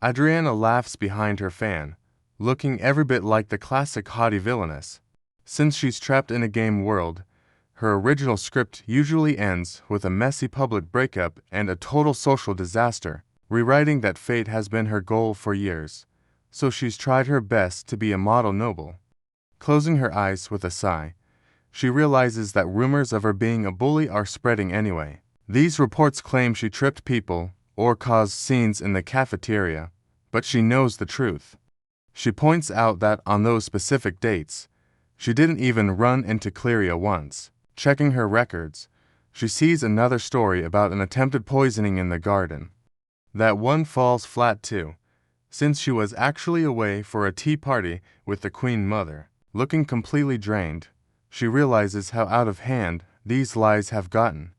Adriana laughs behind her fan, looking every bit like the classic haughty Villainess. Since she's trapped in a game world, her original script usually ends with a messy public breakup and a total social disaster. Rewriting that fate has been her goal for years, so she's tried her best to be a model noble. Closing her eyes with a sigh, she realizes that rumors of her being a bully are spreading anyway. These reports claim she tripped people or caused scenes in the cafeteria, but she knows the truth. She points out that on those specific dates, she didn't even run into Cleria once. Checking her records, she sees another story about an attempted poisoning in the garden. That one falls flat too, since she was actually away for a tea party with the Queen Mother. Looking completely drained, she realizes how out of hand these lies have gotten.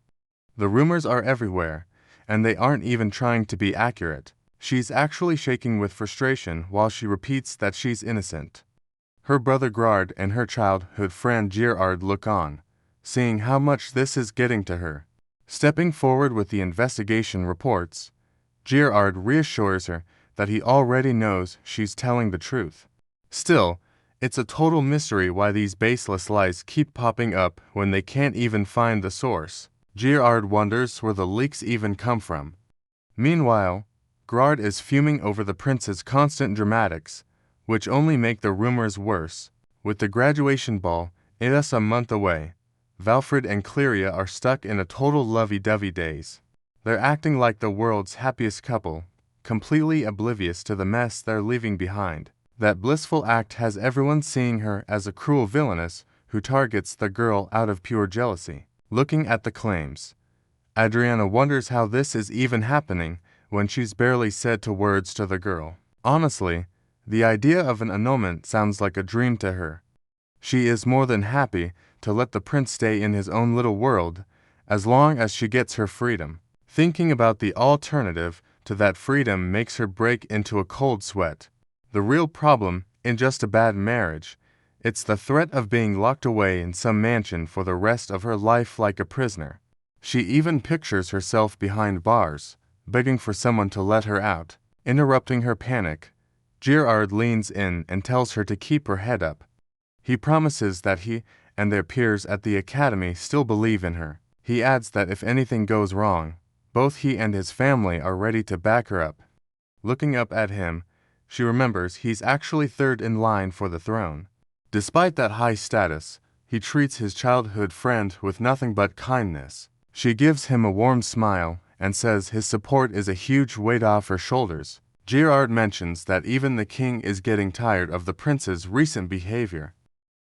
The rumors are everywhere, and they aren't even trying to be accurate. She's actually shaking with frustration while she repeats that she's innocent. Her brother Grard and her childhood friend Gerard look on, seeing how much this is getting to her. Stepping forward with the investigation reports, Gerard reassures her that he already knows she's telling the truth. Still, it's a total mystery why these baseless lies keep popping up when they can't even find the source. Gerard wonders where the leaks even come from. Meanwhile, Grard is fuming over the prince's constant dramatics, which only make the rumors worse. With the graduation ball, it is a month away. Valfrid and Cleria are stuck in a total lovey-dovey daze. They're acting like the world's happiest couple, completely oblivious to the mess they're leaving behind. That blissful act has everyone seeing her as a cruel villainess who targets the girl out of pure jealousy. Looking at the claims, Adriana wonders how this is even happening when she's barely said two words to the girl. Honestly, the idea of an annulment sounds like a dream to her. She is more than happy to let the prince stay in his own little world, as long as she gets her freedom. Thinking about the alternative to that freedom makes her break into a cold sweat. The real problem isn't just a bad marriage, it's the threat of being locked away in some mansion for the rest of her life like a prisoner. She even pictures herself behind bars, begging for someone to let her out. Interrupting her panic, Gerard leans in and tells her to keep her head up. He promises that he and their peers at the academy still believe in her. He adds that if anything goes wrong, both he and his family are ready to back her up. Looking up at him, she remembers he's actually third in line for the throne. Despite that high status, he treats his childhood friend with nothing but kindness. She gives him a warm smile and says his support is a huge weight off her shoulders. Gerard mentions that even the king is getting tired of the prince's recent behavior.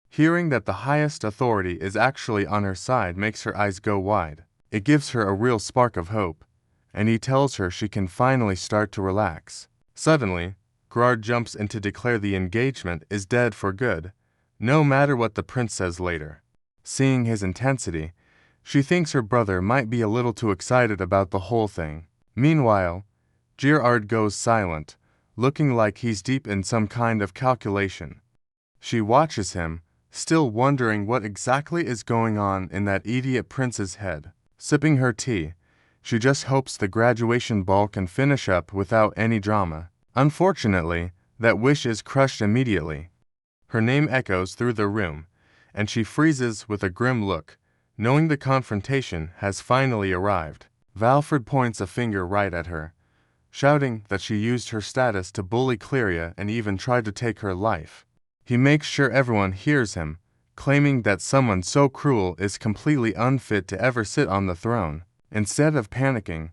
Hearing that the highest authority is actually on her side makes her eyes go wide. It gives her a real spark of hope, and he tells her she can finally start to relax. Suddenly, Grard jumps in to declare the engagement is dead for good, no matter what the prince says later. Seeing his intensity, she thinks her brother might be a little too excited about the whole thing. Meanwhile, Gerard goes silent, looking like he's deep in some kind of calculation. She watches him, still wondering what exactly is going on in that idiot prince's head. Sipping her tea, she just hopes the graduation ball can finish up without any drama. Unfortunately, that wish is crushed immediately. Her name echoes through the room, and she freezes with a grim look, knowing the confrontation has finally arrived. Valfrid points a finger right at her, shouting that she used her status to bully Cleria and even tried to take her life. He makes sure everyone hears him, claiming that someone so cruel is completely unfit to ever sit on the throne. Instead of panicking,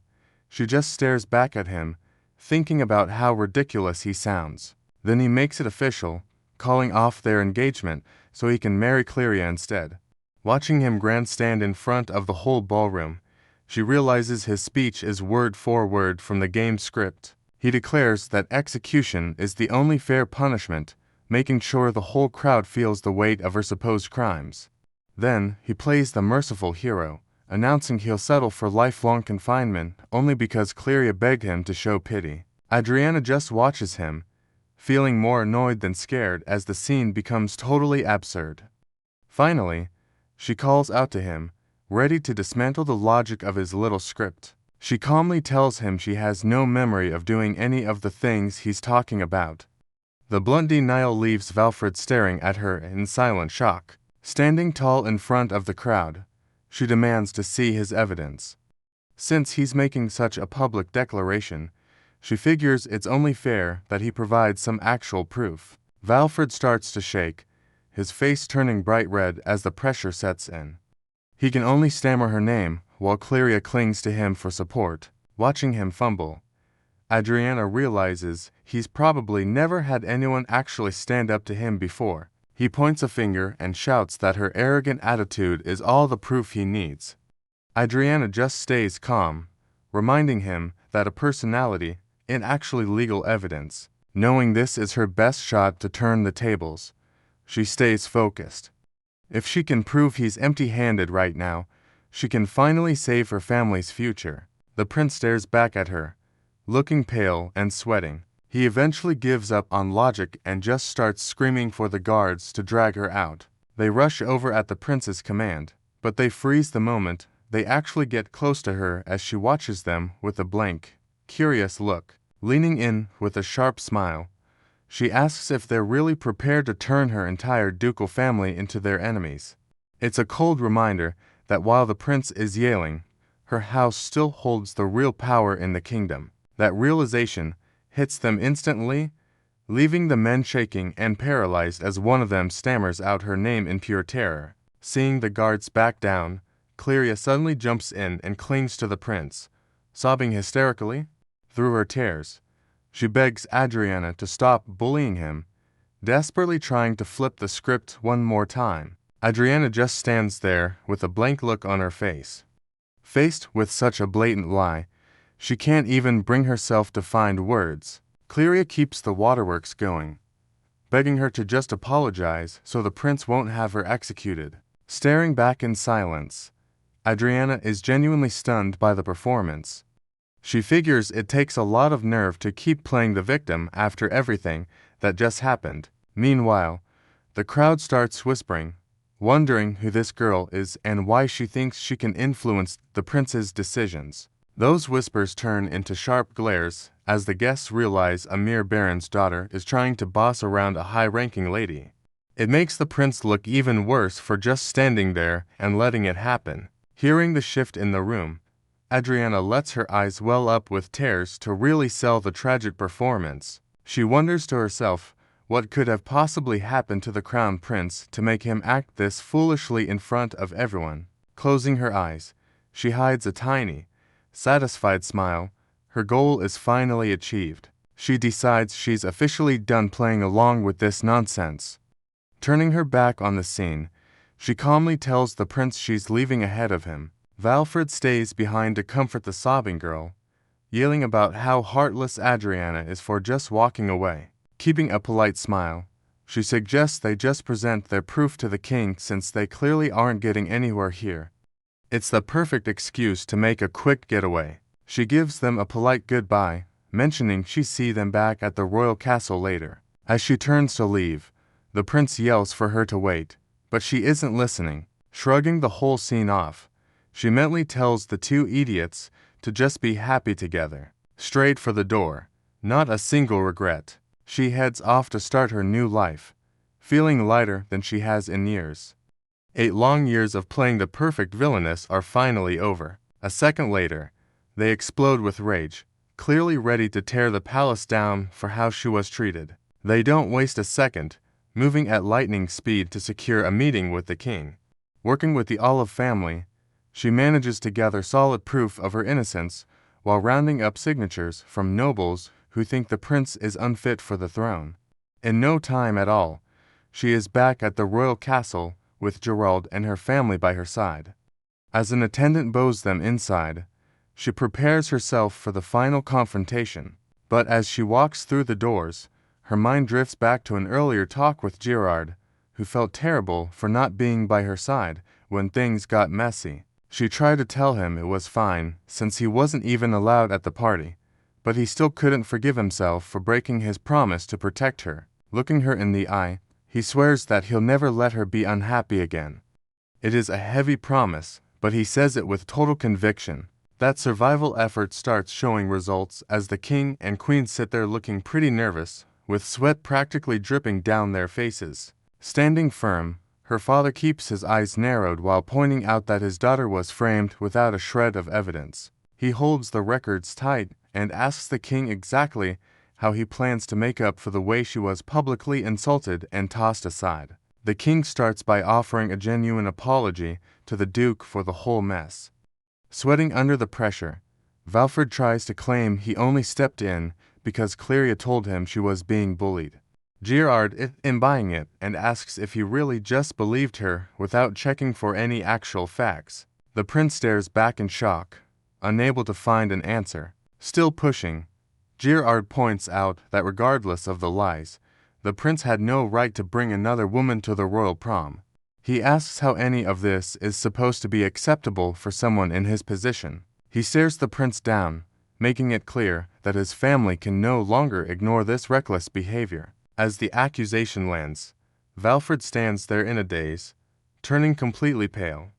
she just stares back at him, thinking about how ridiculous he sounds. Then he makes it official, calling off their engagement so he can marry Cleria instead. Watching him grandstand in front of the whole ballroom, she realizes his speech is word for word from the game script. He declares that execution is the only fair punishment, making sure the whole crowd feels the weight of her supposed crimes. Then, he plays the merciful hero, announcing he'll settle for lifelong confinement only because Cleria begged him to show pity. Adriana just watches him, feeling more annoyed than scared as the scene becomes totally absurd. Finally, she calls out to him, ready to dismantle the logic of his little script. She calmly tells him she has no memory of doing any of the things he's talking about. The blunt denial leaves Valfrid staring at her in silent shock. Standing tall in front of the crowd, she demands to see his evidence. Since he's making such a public declaration, she figures it's only fair that he provides some actual proof. Valfrid starts to shake, his face turning bright red as the pressure sets in. He can only stammer her name, while Cleria clings to him for support. Watching him fumble, Adriana realizes he's probably never had anyone actually stand up to him before. He points a finger and shouts that her arrogant attitude is all the proof he needs. Adriana just stays calm, reminding him that a personality ain't actually legal evidence. Knowing this is her best shot to turn the tables, she stays focused. If she can prove he's empty-handed right now, she can finally save her family's future. The prince stares back at her, looking pale and sweating. He eventually gives up on logic and just starts screaming for the guards to drag her out. They rush over at the prince's command, but they freeze the moment they actually get close to her as she watches them with a blank, curious look. Leaning in with a sharp smile, she asks if they're really prepared to turn her entire ducal family into their enemies. It's a cold reminder that while the prince is yelling, her house still holds the real power in the kingdom. That realization hits them instantly, leaving the men shaking and paralyzed as one of them stammers out her name in pure terror. Seeing the guards back down, Cleria suddenly jumps in and clings to the prince, sobbing hysterically. Through her tears, she begs Adriana to stop bullying him, desperately trying to flip the script one more time. Adriana just stands there with a blank look on her face. Faced with such a blatant lie, she can't even bring herself to find words. Cleria keeps the waterworks going, begging her to just apologize so the prince won't have her executed. Staring back in silence, Adriana is genuinely stunned by the performance. She figures it takes a lot of nerve to keep playing the victim after everything that just happened. Meanwhile, the crowd starts whispering, wondering who this girl is and why she thinks she can influence the prince's decisions. Those whispers turn into sharp glares as the guests realize a mere baron's daughter is trying to boss around a high-ranking lady. It makes the prince look even worse for just standing there and letting it happen. Hearing the shift in the room, Adriana lets her eyes well up with tears to really sell the tragic performance. She wonders to herself what could have possibly happened to the crown prince to make him act this foolishly in front of everyone. Closing her eyes, she hides a tiny, satisfied smile. Her goal is finally achieved. She decides she's officially done playing along with this nonsense. Turning her back on the scene, she calmly tells the prince she's leaving ahead of him. Valfrid stays behind to comfort the sobbing girl, yelling about how heartless Adriana is for just walking away. Keeping a polite smile, she suggests they just present their proof to the king since they clearly aren't getting anywhere here. It's the perfect excuse to make a quick getaway. She gives them a polite goodbye, mentioning she'll see them back at the royal castle later. As she turns to leave, the prince yells for her to wait, but she isn't listening. Shrugging the whole scene off, she mentally tells the two idiots to just be happy together. Straight for the door, not a single regret, she heads off to start her new life, feeling lighter than she has in years. 8 long years of playing the perfect villainess are finally over. A second later, they explode with rage, clearly ready to tear the palace down for how she was treated. They don't waste a second, moving at lightning speed to secure a meeting with the king. Working with the Olive family, she manages to gather solid proof of her innocence while rounding up signatures from nobles who think the prince is unfit for the throne. In no time at all, she is back at the royal castle with Gerald and her family by her side. As an attendant bows them inside, she prepares herself for the final confrontation. But as she walks through the doors, her mind drifts back to an earlier talk with Gerard, who felt terrible for not being by her side when things got messy. She tried to tell him it was fine, since he wasn't even allowed at the party, but he still couldn't forgive himself for breaking his promise to protect her. Looking her in the eye, he swears that he'll never let her be unhappy again. It is a heavy promise, but he says it with total conviction. That survival effort starts showing results as the king and queen sit there looking pretty nervous, with sweat practically dripping down their faces. Standing firm, her father keeps his eyes narrowed while pointing out that his daughter was framed without a shred of evidence. He holds the records tight and asks the king exactly how he plans to make up for the way she was publicly insulted and tossed aside. The king starts by offering a genuine apology to the duke for the whole mess. Sweating under the pressure, Valfred tries to claim he only stepped in because Cleria told him she was being bullied. Gerard is buying it and asks if he really just believed her without checking for any actual facts. The prince stares back in shock, unable to find an answer. Still pushing, Gerard points out that regardless of the lies, the prince had no right to bring another woman to the royal prom. He asks how any of this is supposed to be acceptable for someone in his position. He stares the prince down, making it clear that his family can no longer ignore this reckless behavior. As the accusation lands, Valfred stands there in a daze, turning completely pale.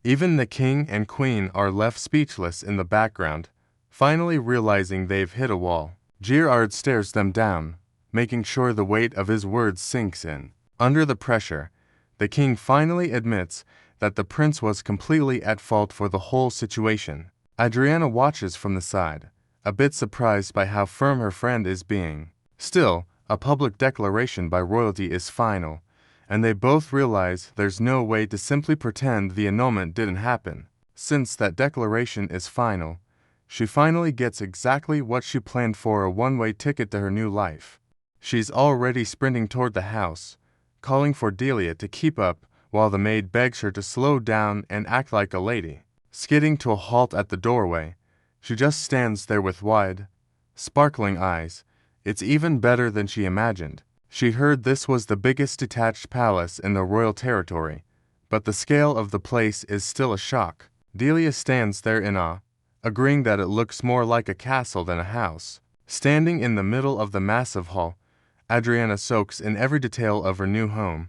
Even the king and queen are left speechless in the background, finally realizing they've hit a wall. Gerard stares them down, making sure the weight of his words sinks in. Under the pressure, the king finally admits that the prince was completely at fault for the whole situation. Adriana watches from the side, a bit surprised by how firm her friend is being. Still, a public declaration by royalty is final, and they both realize there's no way to simply pretend the annulment didn't happen. Since that declaration is final, she finally gets exactly what she planned for, a one-way ticket to her new life. She's already sprinting toward the house, calling for Delia to keep up while the maid begs her to slow down and act like a lady. Skidding to a halt at the doorway, she just stands there with wide, sparkling eyes. It's even better than she imagined. She heard this was the biggest detached palace in the royal territory, but the scale of the place is still a shock. Delia stands there in awe, agreeing that it looks more like a castle than a house. Standing in the middle of the massive hall, Adriana soaks in every detail of her new home.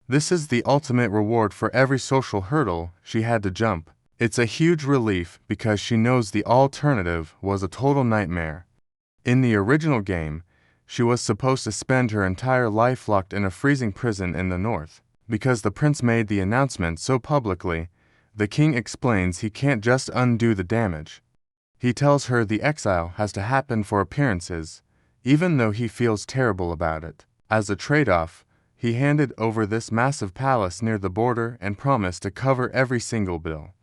This is the ultimate reward for every social hurdle she had to jump. It's a huge relief because she knows the alternative was a total nightmare. In the original game, she was supposed to spend her entire life locked in a freezing prison in the north. Because the prince made the announcement so publicly, the king explains he can't just undo the damage. He tells her the exile has to happen for appearances, even though he feels terrible about it. As a trade-off, he handed over this massive palace near the border and promised to cover every single bill.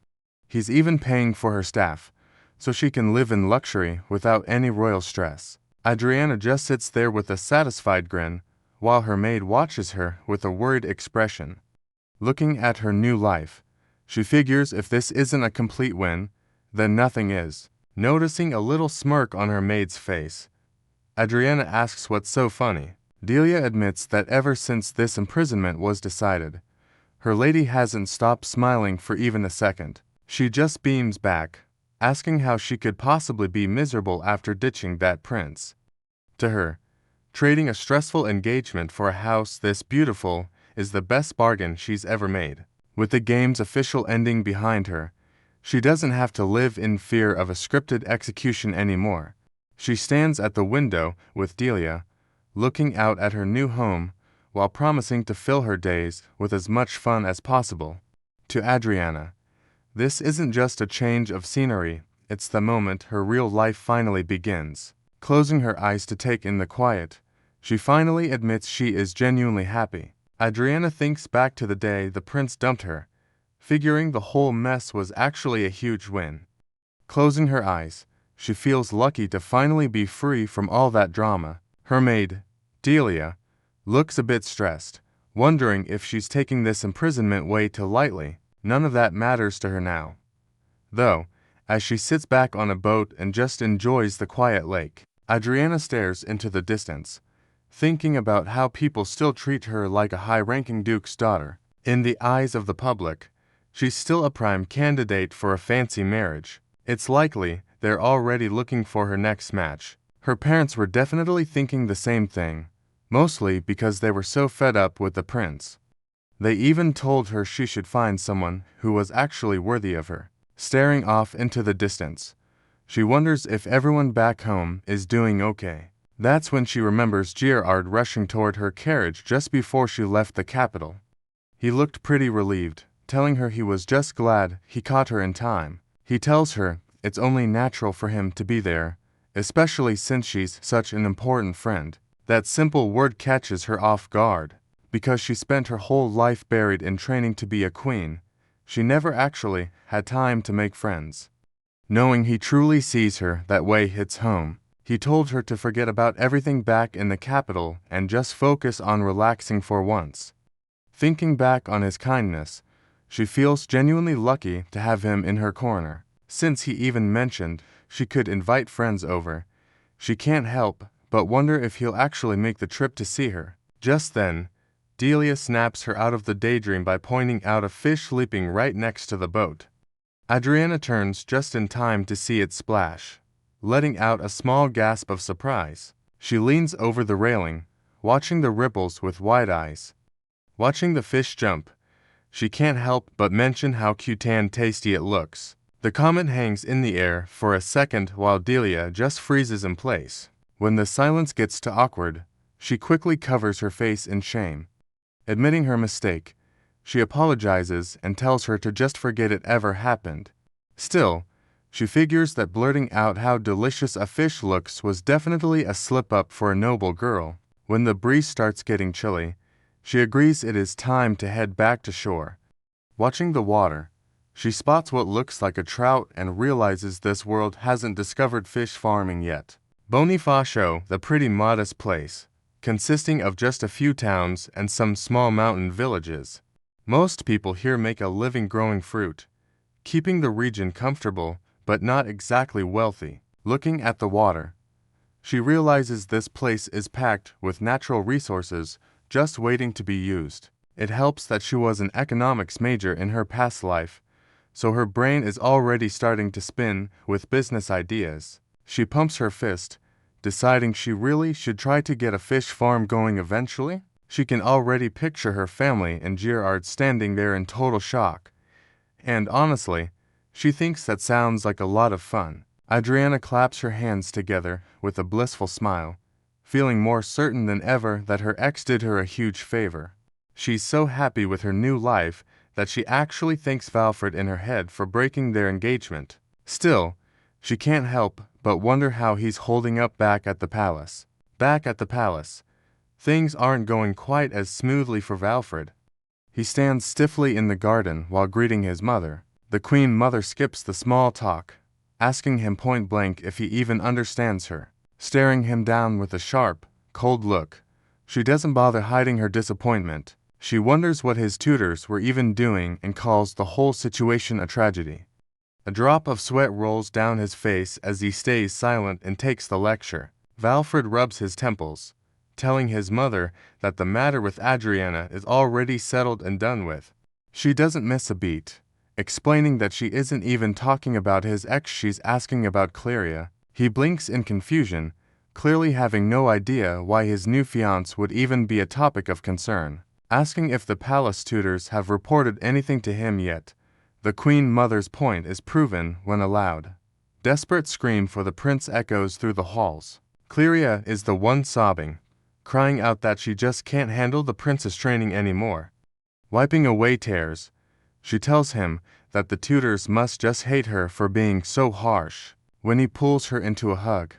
He's even paying for her staff, so she can live in luxury without any royal stress. Adriana just sits there with a satisfied grin, while her maid watches her with a worried expression. Looking at her new life, she figures if this isn't a complete win, then nothing is. Noticing a little smirk on her maid's face, Adriana asks what's so funny. Delia admits that ever since this imprisonment was decided, her lady hasn't stopped smiling for even a second. She just beams back, asking how she could possibly be miserable after ditching that prince. To her, trading a stressful engagement for a house this beautiful is the best bargain she's ever made. With the game's official ending behind her, she doesn't have to live in fear of a scripted execution anymore. She stands at the window with Delia, looking out at her new home while promising to fill her days with as much fun as possible. To Adriana, this isn't just a change of scenery, it's the moment her real life finally begins. Closing her eyes to take in the quiet, she finally admits she is genuinely happy. Adriana thinks back to the day the prince dumped her, figuring the whole mess was actually a huge win. Closing her eyes, she feels lucky to finally be free from all that drama. Her maid, Delia, looks a bit stressed, wondering if she's taking this imprisonment way too lightly. None of that matters to her now, though, as she sits back on a boat and just enjoys the quiet lake. Adriana stares into the distance, thinking about how people still treat her like a high-ranking duke's daughter. In the eyes of the public, she's still a prime candidate for a fancy marriage. It's likely they're already looking for her next match. Her parents were definitely thinking the same thing, mostly because they were so fed up with the prince. They even told her she should find someone who was actually worthy of her. staring off into the distance. She wonders if everyone back home is doing okay. That's when she remembers Gerard rushing toward her carriage just before she left the capital. He looked pretty relieved, telling her he was just glad he caught her in time. He tells her it's only natural for him to be there, especially since she's such an important friend. That simple word catches her off guard. Because she spent her whole life buried in training to be a queen, she never actually had time to make friends. Knowing he truly sees her that way hits home. He told her to forget about everything back in the capital and just focus on relaxing for once. Thinking back on his kindness, she feels genuinely lucky to have him in her corner. Since he even mentioned she could invite friends over, she can't help but wonder if he'll actually make the trip to see her. Just then, Delia snaps her out of the daydream by pointing out a fish leaping right next to the boat. Adriana turns just in time to see it splash, letting out a small gasp of surprise. She leans over the railing, watching the ripples with wide eyes. Watching the fish jump, she can't help but mention how cute and tasty it looks. The comment hangs in the air for a second while Delia just freezes in place. When the silence gets too awkward, she quickly covers her face in shame. Admitting her mistake, she apologizes and tells her to just forget it ever happened. Still, she figures that blurting out how delicious a fish looks was definitely a slip-up for a noble girl. When the breeze starts getting chilly, she agrees it is time to head back to shore. Watching the water, she spots what looks like a trout and realizes this world hasn't discovered fish farming yet. Bonifacio, the pretty modest place, consisting of just a few towns and some small mountain villages. Most people here make a living growing fruit, keeping the region comfortable but not exactly wealthy. Looking at the water, she realizes this place is packed with natural resources just waiting to be used. It helps that she was an economics major in her past life, so her brain is already starting to spin with business ideas. She pumps her fist, deciding she really should try to get a fish farm going eventually. She can already picture her family and Gerard standing there in total shock. And honestly, she thinks that sounds like a lot of fun. Adriana claps her hands together with a blissful smile, feeling more certain than ever that her ex did her a huge favor. She's so happy with her new life that she actually thanks Valfred in her head for breaking their engagement. Still, she can't help but wonder how he's holding up back at the palace. Back at the palace, things aren't going quite as smoothly for Valfred. He stands stiffly in the garden while greeting his mother. The queen mother skips the small talk, asking him point blank if he even understands her. Staring him down with a sharp, cold look, she doesn't bother hiding her disappointment. She wonders what his tutors were even doing and calls the whole situation a tragedy. A drop of sweat rolls down his face as he stays silent and takes the lecture. Valfred rubs his temples, telling his mother that the matter with Adriana is already settled and done with. She doesn't miss a beat, explaining that she isn't even talking about his ex, she's asking about Cleria. He blinks in confusion, clearly having no idea why his new fiancé would even be a topic of concern. Asking if the palace tutors have reported anything to him yet, the queen mother's point is proven when a loud, desperate scream for the prince echoes through the halls. Cleria is the one sobbing, crying out that she just can't handle the prince's training anymore. Wiping away tears, she tells him that the tutors must just hate her for being so harsh. When he pulls her into a hug,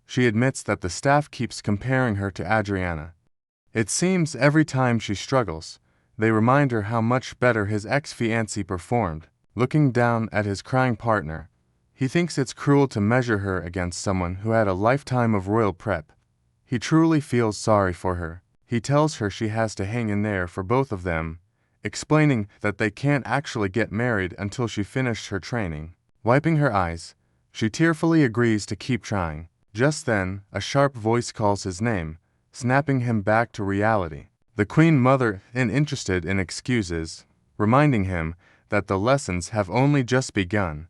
she admits that the staff keeps comparing her to Adriana. It seems every time she struggles, they remind her how much better his ex-fiancé performed. Looking down at his crying partner, he thinks it's cruel to measure her against someone who had a lifetime of royal prep. He truly feels sorry for her. He tells her she has to hang in there for both of them, explaining that they can't actually get married until she finished her training. Wiping her eyes, she tearfully agrees to keep trying. Just then, a sharp voice calls his name, snapping him back to reality. The queen mother is interested in excuses, reminding him that the lessons have only just begun.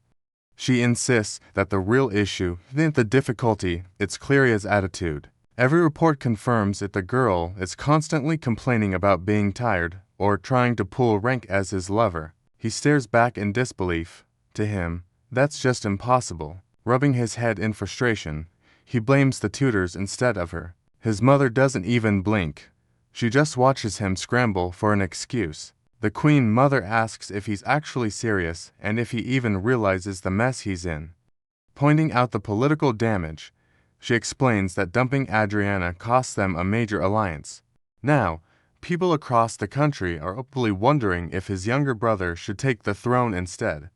She insists that the real issue isn't the difficulty, it's Cleria's attitude. Every report confirms that the girl is constantly complaining about being tired or trying to pull rank as his lover. He stares back in disbelief, To him, that's just impossible. Rubbing his head in frustration, he blames the tutors instead of her. His mother doesn't even blink. She just watches him scramble for an excuse. The Queen Mother asks if he's actually serious and if he even realizes the mess he's in. Pointing out the political damage, she explains that dumping Adriana costs them a major alliance. Now, people across the country are openly wondering if his younger brother should take the throne instead.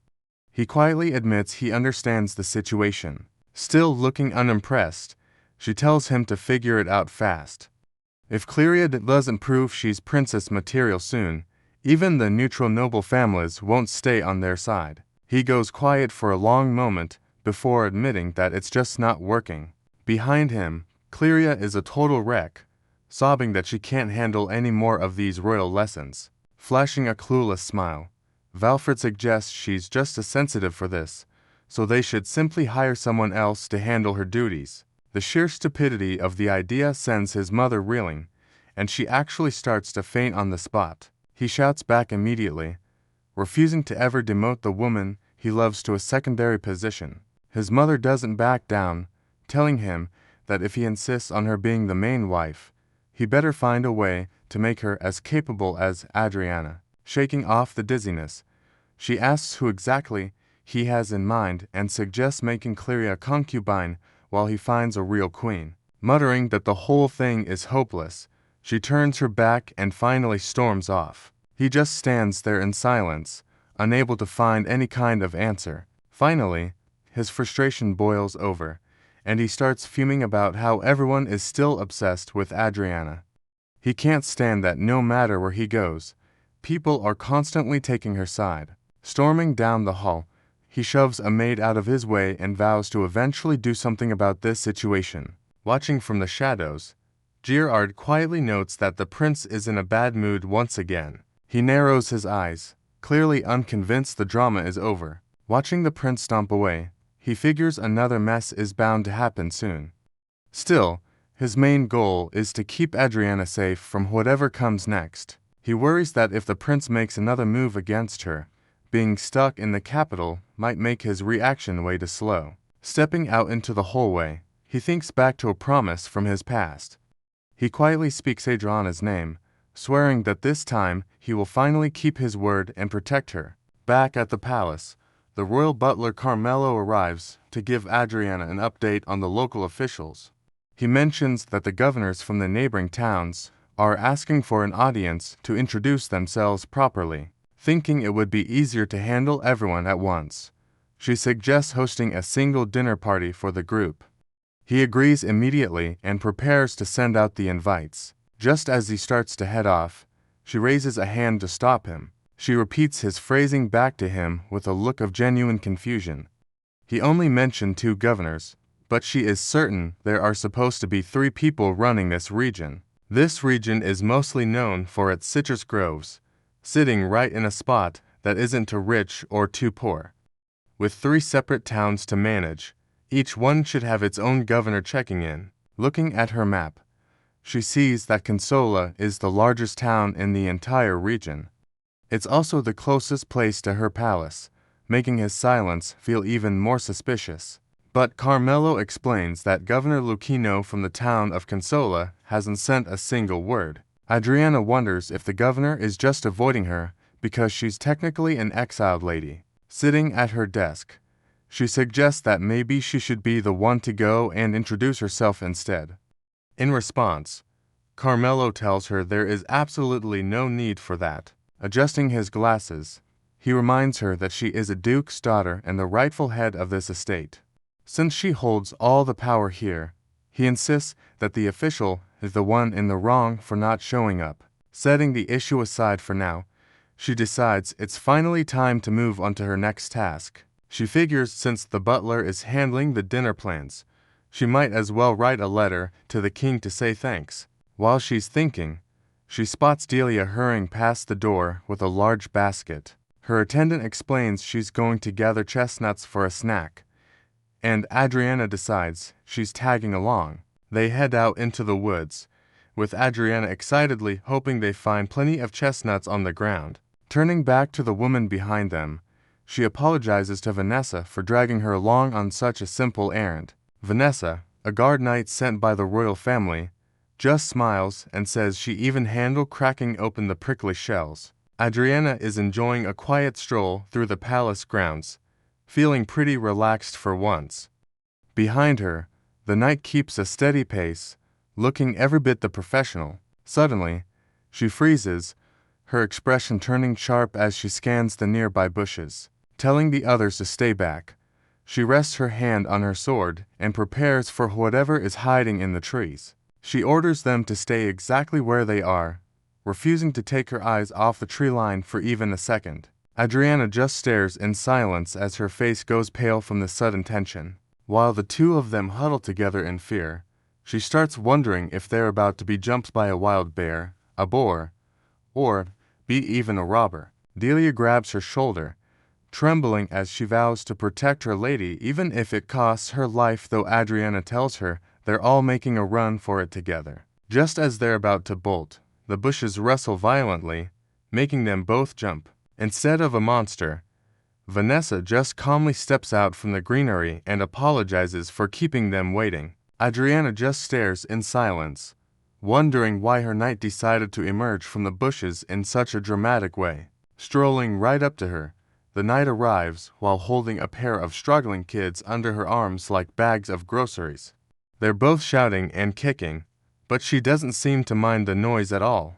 He quietly admits he understands the situation. Still looking unimpressed, she tells him to figure it out fast. If Cleria doesn't prove she's princess material soon, even the neutral noble families won't stay on their side. He goes quiet for a long moment before admitting that it's just not working. Behind him, Cleria is a total wreck, sobbing that she can't handle any more of these royal lessons. Flashing a clueless smile, Valfred suggests she's just as sensitive for this, so they should simply hire someone else to handle her duties. The sheer stupidity of the idea sends his mother reeling, and she actually starts to faint on the spot. He shouts back immediately, refusing to ever demote the woman he loves to a secondary position. His mother doesn't back down, telling him that if he insists on her being the main wife, he better find a way to make her as capable as Adriana. Shaking off the dizziness, she asks who exactly he has in mind and suggests making Cleria a concubine while he finds a real queen. Muttering that the whole thing is hopeless, she turns her back and finally storms off. He just stands there in silence, unable to find any kind of answer. Finally, his frustration boils over, and he starts fuming about how everyone is still obsessed with Adriana. He can't stand that no matter where he goes, people are constantly taking her side. Storming down the hall, he shoves a maid out of his way and vows to eventually do something about this situation. Watching from the shadows, Gerard quietly notes that the prince is in a bad mood once again. He narrows his eyes, clearly unconvinced the drama is over. Watching the prince stomp away, he figures another mess is bound to happen soon. Still, his main goal is to keep Adriana safe from whatever comes next. He worries that if the prince makes another move against her, being stuck in the capital might make his reaction way too slow. Stepping out into the hallway, he thinks back to a promise from his past. He quietly speaks Adriana's name, swearing that this time he will finally keep his word and protect her. Back at the palace, the royal butler Carmelo arrives to give Adriana an update on the local officials. He mentions that the governors from the neighboring towns are asking for an audience to introduce themselves properly. Thinking it would be easier to handle everyone at once, she suggests hosting a single dinner party for the group. He agrees immediately and prepares to send out the invites. Just as he starts to head off, she raises a hand to stop him. She repeats his phrasing back to him with a look of genuine confusion. He only mentioned 2 governors, but she is certain there are supposed to be 3 people running this region. This region is mostly known for its citrus groves, sitting right in a spot that isn't too rich or too poor. With 3 separate towns to manage, each one should have its own governor checking in. Looking at her map, she sees that Consola is the largest town in the entire region. It's also the closest place to her palace, making his silence feel even more suspicious. But Carmelo explains that Governor Lucchino from the town of Consola hasn't sent a single word. Adriana wonders if the governor is just avoiding her because she's technically an exiled lady. Sitting at her desk, she suggests that maybe she should be the one to go and introduce herself instead. In response, Carmelo tells her there is absolutely no need for that. Adjusting his glasses, he reminds her that she is a duke's daughter and the rightful head of this estate. Since she holds all the power here, he insists that the official is the one in the wrong for not showing up. Setting the issue aside for now, she decides it's finally time to move on to her next task. She figures since the butler is handling the dinner plans, she might as well write a letter to the king to say thanks. While she's thinking, she spots Delia hurrying past the door with a large basket. Her attendant explains she's going to gather chestnuts for a snack, and Adriana decides she's tagging along. They head out into the woods, with Adriana excitedly hoping they find plenty of chestnuts on the ground. Turning back to the woman behind them, She apologizes to Vanessa for dragging her along on such a simple errand. Vanessa, a guard knight sent by the royal family, just smiles and says she even handled cracking open the prickly shells. Adriana is enjoying a quiet stroll through the palace grounds, feeling pretty relaxed for once. Behind her, the knight keeps a steady pace, looking every bit the professional. Suddenly, she freezes, her expression turning sharp as she scans the nearby bushes. Telling the others to stay back, she rests her hand on her sword and prepares for whatever is hiding in the trees. She orders them to stay exactly where they are, refusing to take her eyes off the tree line for even a second. Adriana just stares in silence as her face goes pale from the sudden tension. While the two of them huddle together in fear, she starts wondering if they're about to be jumped by a wild bear, a boar, or be even a robber. Delia grabs her shoulder, trembling as she vows to protect her lady even if it costs her life, though Adriana tells her they're all making a run for it together. Just as they're about to bolt, the bushes rustle violently, making them both jump. Instead of a monster, Vanessa just calmly steps out from the greenery and apologizes for keeping them waiting. Adriana just stares in silence, wondering why her knight decided to emerge from the bushes in such a dramatic way. Strolling right up to her, the knight arrives while holding a pair of struggling kids under her arms like bags of groceries. They're both shouting and kicking, but she doesn't seem to mind the noise at all.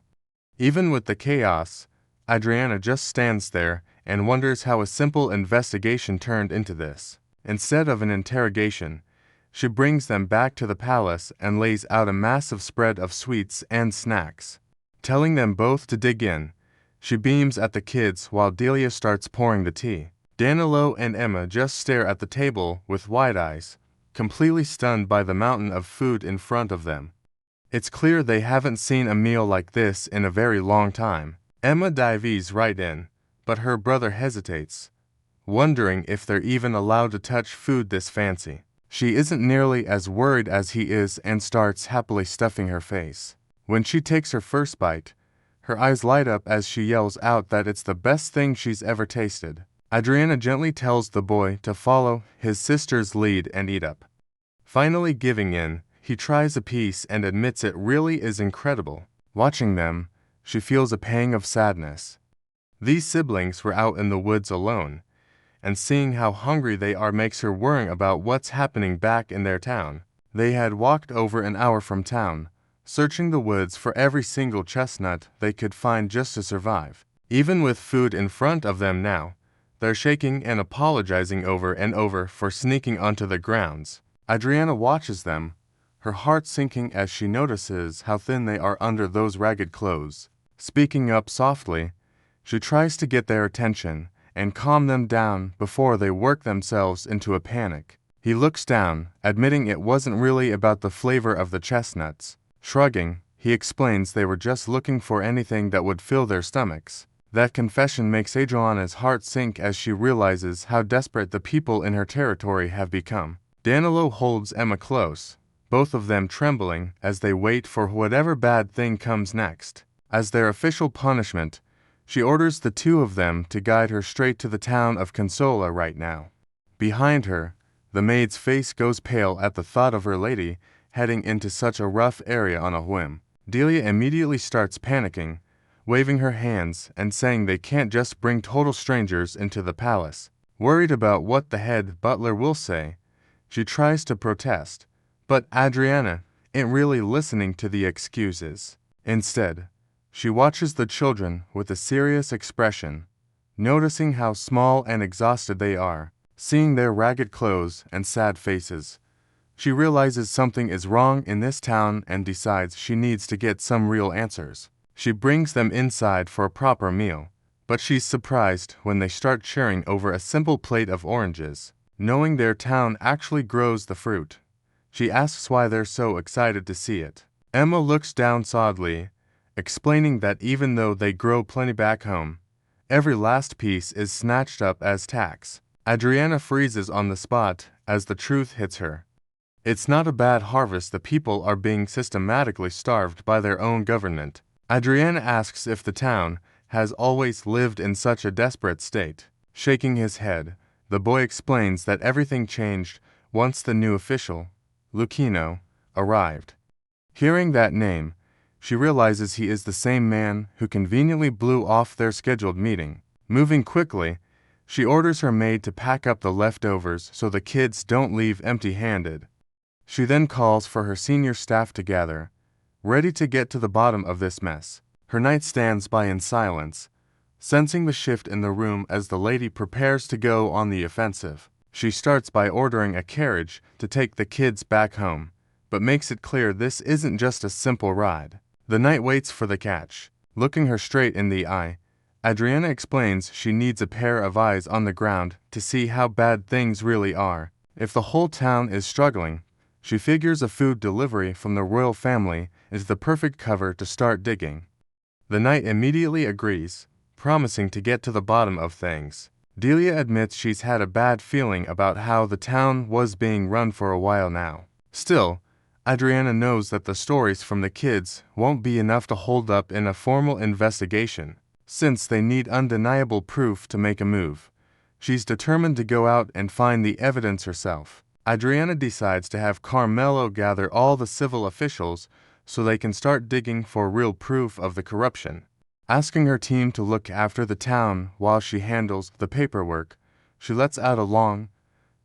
Even with the chaos, Adriana just stands there and wonders how a simple investigation turned into this. Instead of an interrogation, she brings them back to the palace and lays out a massive spread of sweets and snacks. Telling them both to dig in, she beams at the kids while Delia starts pouring the tea. Danilo and Emma just stare at the table with wide eyes, completely stunned by the mountain of food in front of them. It's clear they haven't seen a meal like this in a very long time. Emma dives right in, but her brother hesitates, wondering if they're even allowed to touch food this fancy. She isn't nearly as worried as he is and starts happily stuffing her face. When she takes her first bite, her eyes light up as she yells out that it's the best thing she's ever tasted. Adriana gently tells the boy to follow his sister's lead and eat up. Finally giving in, he tries a piece and admits it really is incredible. Watching them, she feels a pang of sadness. These siblings were out in the woods alone, and seeing how hungry they are makes her worry about what's happening back in their town. They had walked over an hour from town, searching the woods for every single chestnut they could find just to survive. Even with food in front of them now, they're shaking and apologizing over and over for sneaking onto the grounds. Adriana watches them, her heart sinking as she notices how thin they are under those ragged clothes. Speaking up softly, she tries to get their attention and calm them down before they work themselves into a panic. He looks down, admitting it wasn't really about the flavor of the chestnuts. Shrugging, he explains they were just looking for anything that would fill their stomachs. That confession makes Adriana's heart sink as she realizes how desperate the people in her territory have become. Danilo holds Emma close, both of them trembling as they wait for whatever bad thing comes next. As their official punishment, she orders the two of them to guide her straight to the town of Consola right now. Behind her, the maid's face goes pale at the thought of her lady heading into such a rough area on a whim. Delia immediately starts panicking, waving her hands and saying they can't just bring total strangers into the palace. Worried about what the head butler will say, she tries to protest, but Adriana ain't really listening to the excuses. Instead, she watches the children with a serious expression, noticing how small and exhausted they are. Seeing their ragged clothes and sad faces, she realizes something is wrong in this town and decides she needs to get some real answers. She brings them inside for a proper meal, but she's surprised when they start cheering over a simple plate of oranges. Knowing their town actually grows the fruit, she asks why they're so excited to see it. Emma looks down sadly, explaining that even though they grow plenty back home, every last piece is snatched up as tax. Adriana freezes on the spot as the truth hits her. It's not a bad harvest, the people are being systematically starved by their own government. Adriana asks if the town has always lived in such a desperate state. Shaking his head, the boy explains that everything changed once the new official, Lucchino, arrived. Hearing that name, she realizes he is the same man who conveniently blew off their scheduled meeting. Moving quickly, she orders her maid to pack up the leftovers so the kids don't leave empty-handed. She then calls for her senior staff to gather, ready to get to the bottom of this mess. Her knight stands by in silence, sensing the shift in the room as the lady prepares to go on the offensive. She starts by ordering a carriage to take the kids back home, but makes it clear this isn't just a simple ride. The knight waits for the catch. Looking her straight in the eye, Adriana explains she needs a pair of eyes on the ground to see how bad things really are. If the whole town is struggling, she figures a food delivery from the royal family is the perfect cover to start digging. The knight immediately agrees, promising to get to the bottom of things. Delia admits she's had a bad feeling about how the town was being run for a while now. Still, Adriana knows that the stories from the kids won't be enough to hold up in a formal investigation, since they need undeniable proof to make a move. She's determined to go out and find the evidence herself. Adriana decides to have Carmelo gather all the civil officials so they can start digging for real proof of the corruption. Asking her team to look after the town while she handles the paperwork, she lets out a long,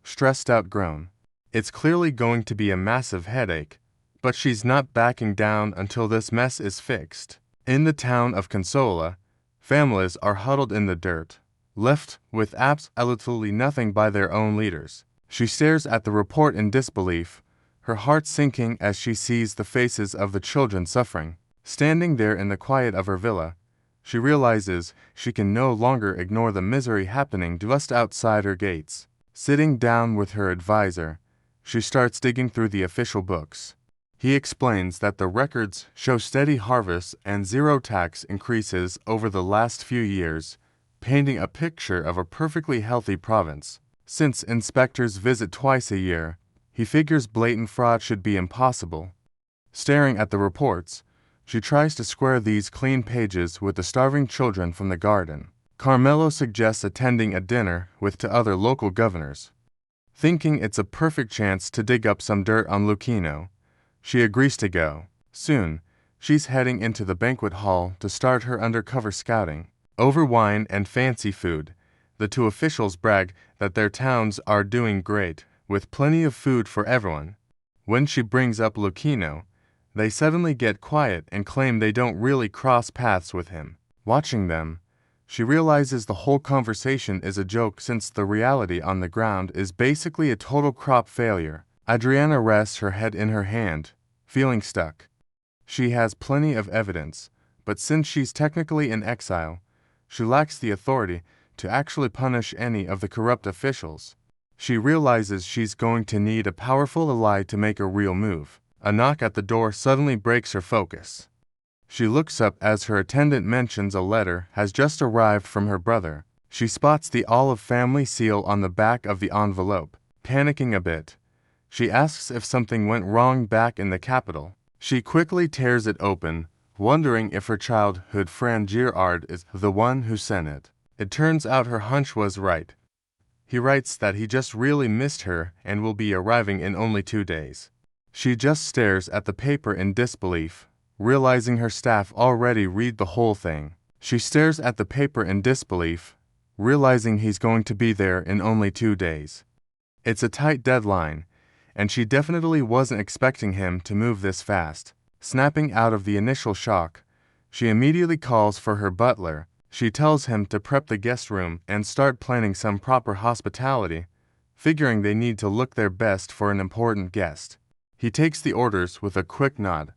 stressed-out groan. It's clearly going to be a massive headache, but she's not backing down until this mess is fixed. In the town of Consola, families are huddled in the dirt, left with absolutely nothing by their own leaders. She stares at the report in disbelief, her heart sinking as she sees the faces of the children suffering. Standing there in the quiet of her villa, she realizes she can no longer ignore the misery happening just outside her gates. Sitting down with her advisor, she starts digging through the official books. He explains that the records show steady harvests and zero tax increases over the last few years, painting a picture of a perfectly healthy province. Since inspectors visit twice a year, he figures blatant fraud should be impossible. Staring at the reports, she tries to square these clean pages with the starving children from the garden. Carmelo suggests attending a dinner with the other local governors. Thinking it's a perfect chance to dig up some dirt on Lucchino, she agrees to go. Soon, she's heading into the banquet hall to start her undercover scouting. Over wine and fancy food, the two officials brag that their towns are doing great, with plenty of food for everyone. When she brings up Lucchino, they suddenly get quiet and claim they don't really cross paths with him. Watching them, she realizes the whole conversation is a joke since the reality on the ground is basically a total crop failure. Adriana rests her head in her hand, feeling stuck. She has plenty of evidence, but since she's technically in exile, she lacks the authority to actually punish any of the corrupt officials. She realizes she's going to need a powerful ally to make a real move. A knock at the door suddenly breaks her focus. She looks up as her attendant mentions a letter has just arrived from her brother. She spots the Olive family seal on the back of the envelope. Panicking a bit, she asks if something went wrong back in the capital. She quickly tears it open, wondering if her childhood friend Girard is the one who sent it. It turns out her hunch was right. He writes that he just really missed her and will be arriving in only 2 days. She just stares at the paper in disbelief, realizing her staff already read the whole thing. She stares at the paper in disbelief, realizing he's going to be there in only 2 days. It's a tight deadline, and she definitely wasn't expecting him to move this fast. Snapping out of the initial shock, she immediately calls for her butler. She tells him to prep the guest room and start planning some proper hospitality, figuring they need to look their best for an important guest. He takes the orders with a quick nod,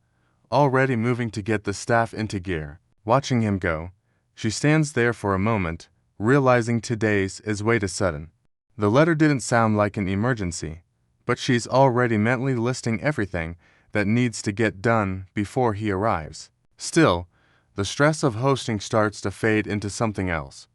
already moving to get the staff into gear. Watching him go, she stands there for a moment, realizing today's is way too sudden. The letter didn't sound like an emergency, but she's already mentally listing everything that needs to get done before he arrives. Still, the stress of hosting starts to fade into something else.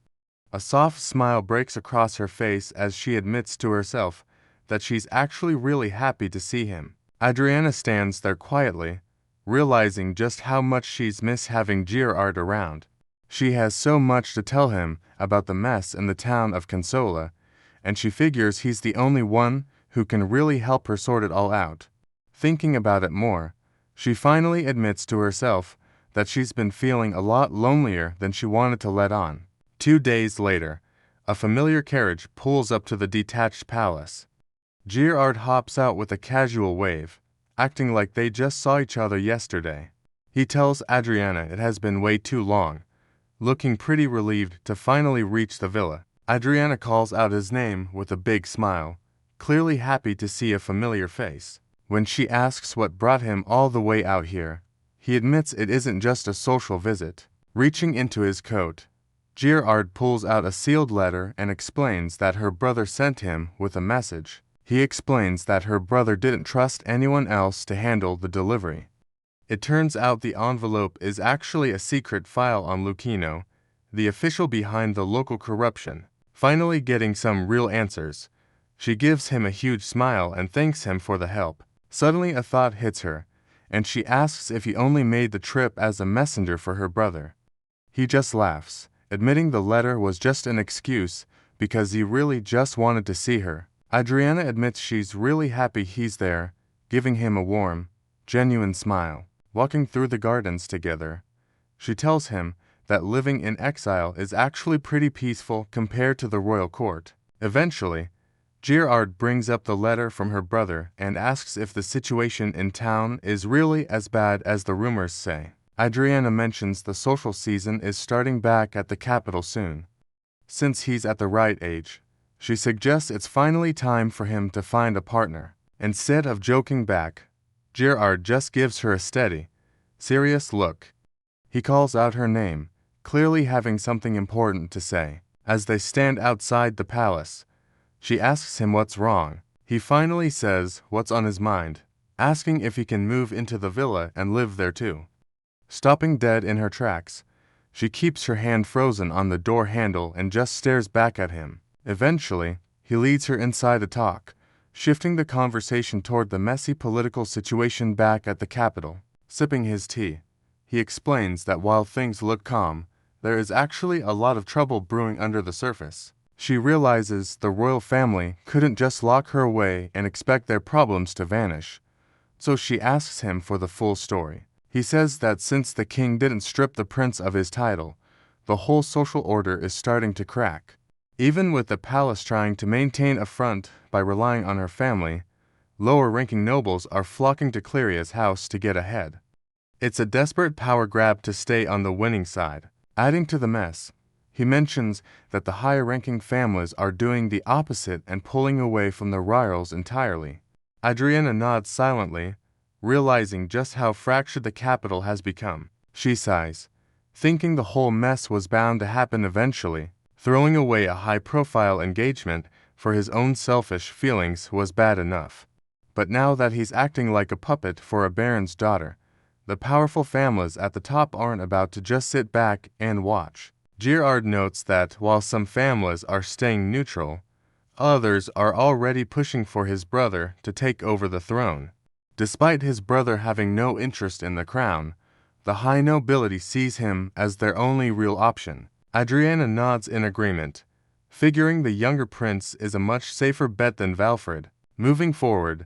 A soft smile breaks across her face as she admits to herself that she's actually really happy to see him. Adriana stands there quietly, realizing just how much she's missed having Girard around. She has so much to tell him about the mess in the town of Consola, and she figures he's the only one who can really help her sort it all out. Thinking about it more, she finally admits to herself that she's been feeling a lot lonelier than she wanted to let on. 2 days later, a familiar carriage pulls up to the detached palace. Gerard hops out with a casual wave, acting like they just saw each other yesterday. He tells Adriana it has been way too long, looking pretty relieved to finally reach the villa. Adriana calls out his name with a big smile, clearly happy to see a familiar face. When she asks what brought him all the way out here, he admits it isn't just a social visit. Reaching into his coat, Gerard pulls out a sealed letter and explains that her brother sent him with a message. He explains that her brother didn't trust anyone else to handle the delivery. It turns out the envelope is actually a secret file on Lucchino, the official behind the local corruption. Finally getting some real answers, she gives him a huge smile and thanks him for the help. Suddenly a thought hits her, and she asks if he only made the trip as a messenger for her brother. He just laughs, admitting the letter was just an excuse because he really just wanted to see her. Adriana admits she's really happy he's there, giving him a warm, genuine smile. Walking through the gardens together, she tells him that living in exile is actually pretty peaceful compared to the royal court. Eventually, Gerard brings up the letter from her brother and asks if the situation in town is really as bad as the rumors say. Adriana mentions the social season is starting back at the capital soon. Since he's at the right age, she suggests it's finally time for him to find a partner. Instead of joking back, Gerard just gives her a steady, serious look. He calls out her name, clearly having something important to say. As they stand outside the palace, she asks him what's wrong. He finally says what's on his mind, asking if he can move into the villa and live there too. Stopping dead in her tracks, she keeps her hand frozen on the door handle and just stares back at him. Eventually, he leads her inside to talk, shifting the conversation toward the messy political situation back at the capital. Sipping his tea, he explains that while things look calm, there is actually a lot of trouble brewing under the surface. She realizes the royal family couldn't just lock her away and expect their problems to vanish, so she asks him for the full story. He says that since the king didn't strip the prince of his title, the whole social order is starting to crack. Even with the palace trying to maintain a front by relying on her family, lower-ranking nobles are flocking to Cleria's house to get ahead. It's a desperate power grab to stay on the winning side. Adding to the mess, he mentions that the higher-ranking families are doing the opposite and pulling away from the royals entirely. Adriana nods silently, realizing just how fractured the capital has become. She sighs, thinking the whole mess was bound to happen eventually. Throwing away a high-profile engagement for his own selfish feelings was bad enough. But now that he's acting like a puppet for a baron's daughter, the powerful families at the top aren't about to just sit back and watch. Gerard notes that while some families are staying neutral, others are already pushing for his brother to take over the throne. Despite his brother having no interest in the crown, the high nobility sees him as their only real option. Adriana nods in agreement, figuring the younger prince is a much safer bet than Valfred. Moving forward,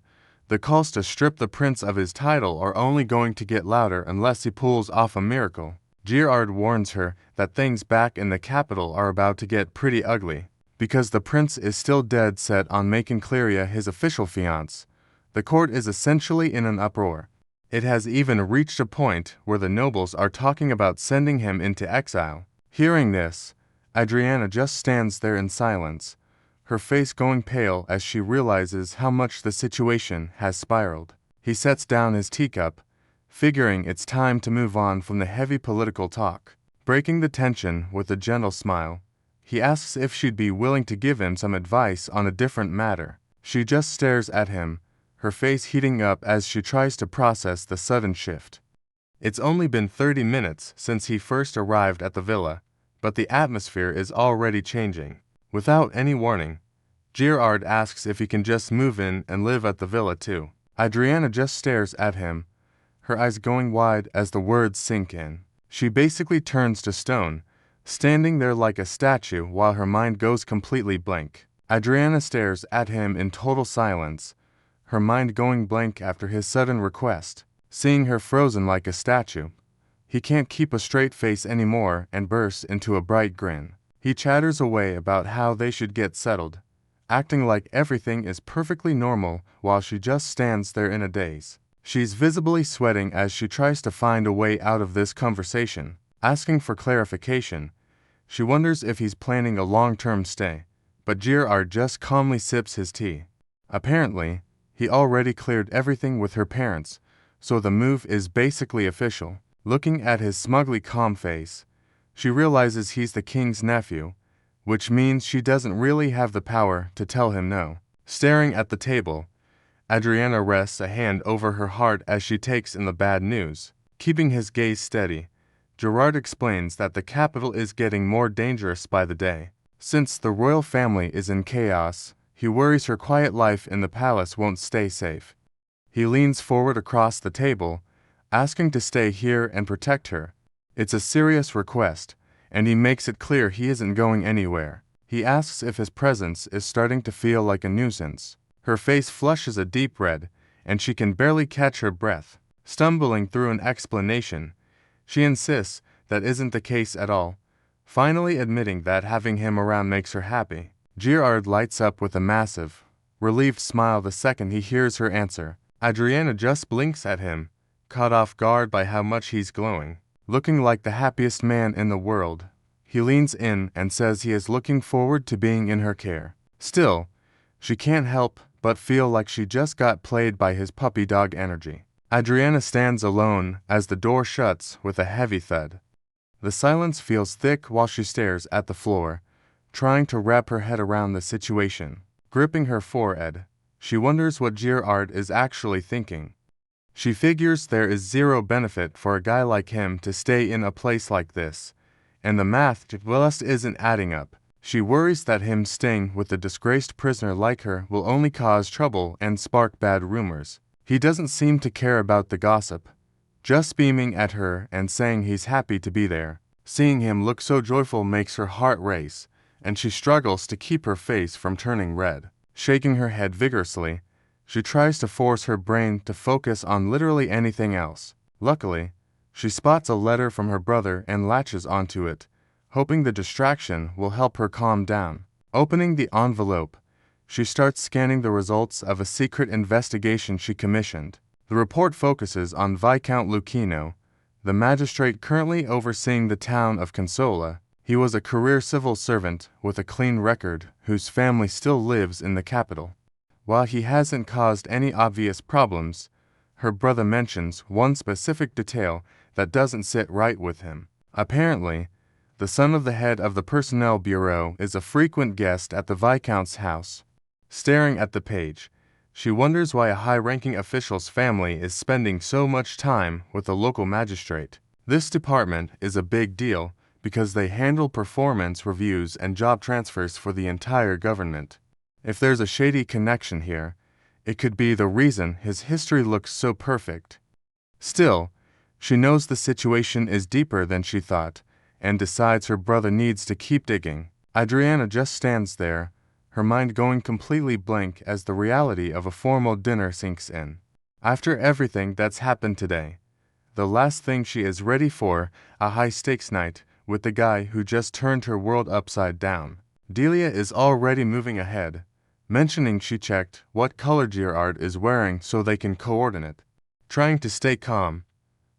the calls to strip the prince of his title are only going to get louder unless he pulls off a miracle. Gerard warns her that things back in the capital are about to get pretty ugly. Because the prince is still dead set on making Cleria his official fiancé, the court is essentially in an uproar. It has even reached a point where the nobles are talking about sending him into exile. Hearing this, Adriana just stands there in silence, her face going pale as she realizes how much the situation has spiraled. He sets down his teacup, figuring it's time to move on from the heavy political talk. Breaking the tension with a gentle smile, he asks if she'd be willing to give him some advice on a different matter. She just stares at him, her face heating up as she tries to process the sudden shift. It's only been 30 minutes since he first arrived at the villa, but the atmosphere is already changing. Without any warning, Gerard asks if he can just move in and live at the villa too. Adriana just stares at him, her eyes going wide as the words sink in. She basically turns to stone, standing there like a statue while her mind goes completely blank. Adriana stares at him in total silence, her mind going blank after his sudden request. Seeing her frozen like a statue, he can't keep a straight face anymore and bursts into a bright grin. He chatters away about how they should get settled, acting like everything is perfectly normal while she just stands there in a daze. She's visibly sweating as she tries to find a way out of this conversation. Asking for clarification, she wonders if he's planning a long-term stay, but Girard just calmly sips his tea. Apparently, he already cleared everything with her parents, so the move is basically official. Looking at his smugly calm face, she realizes he's the king's nephew, which means she doesn't really have the power to tell him no. Staring at the table, Adriana rests a hand over her heart as she takes in the bad news. Keeping his gaze steady, Girard explains that the capital is getting more dangerous by the day. Since the royal family is in chaos, he worries her quiet life in the palace won't stay safe. He leans forward across the table, asking to stay here and protect her. It's a serious request, and he makes it clear he isn't going anywhere. He asks if his presence is starting to feel like a nuisance. Her face flushes a deep red, and she can barely catch her breath. Stumbling through an explanation, she insists that isn't the case at all, finally admitting that having him around makes her happy. Girard lights up with a massive, relieved smile the second he hears her answer. Adriana just blinks at him, caught off guard by how much he's glowing. Looking like the happiest man in the world, he leans in and says he is looking forward to being in her care. Still, she can't help but feel like she just got played by his puppy dog energy. Adriana stands alone as the door shuts with a heavy thud. The silence feels thick while she stares at the floor, trying to wrap her head around the situation. Gripping her forehead, she wonders what Girard is actually thinking. She figures there is zero benefit for a guy like him to stay in a place like this, and the math just isn't adding up. She worries that him staying with a disgraced prisoner like her will only cause trouble and spark bad rumors. He doesn't seem to care about the gossip, just beaming at her and saying he's happy to be there. Seeing him look so joyful makes her heart race, and she struggles to keep her face from turning red. Shaking her head vigorously, she tries to force her brain to focus on literally anything else. Luckily, she spots a letter from her brother and latches onto it, hoping the distraction will help her calm down. Opening the envelope, she starts scanning the results of a secret investigation she commissioned. The report focuses on Viscount Lucchino, the magistrate currently overseeing the town of Consola. He was a career civil servant with a clean record whose family still lives in the capital. While he hasn't caused any obvious problems, her brother mentions one specific detail that doesn't sit right with him. Apparently, the son of the head of the personnel bureau is a frequent guest at the Viscount's house. Staring at the page, she wonders why a high-ranking official's family is spending so much time with a local magistrate. This department is a big deal because they handle performance reviews and job transfers for the entire government. If there's a shady connection here, it could be the reason his history looks so perfect. Still, she knows the situation is deeper than she thought, and decides her brother needs to keep digging. Adriana just stands there, her mind going completely blank as the reality of a formal dinner sinks in. After everything that's happened today, the last thing she is ready for, a high-stakes night with the guy who just turned her world upside down. Delia is already moving ahead, mentioning she checked what color Girard is wearing so they can coordinate. Trying to stay calm,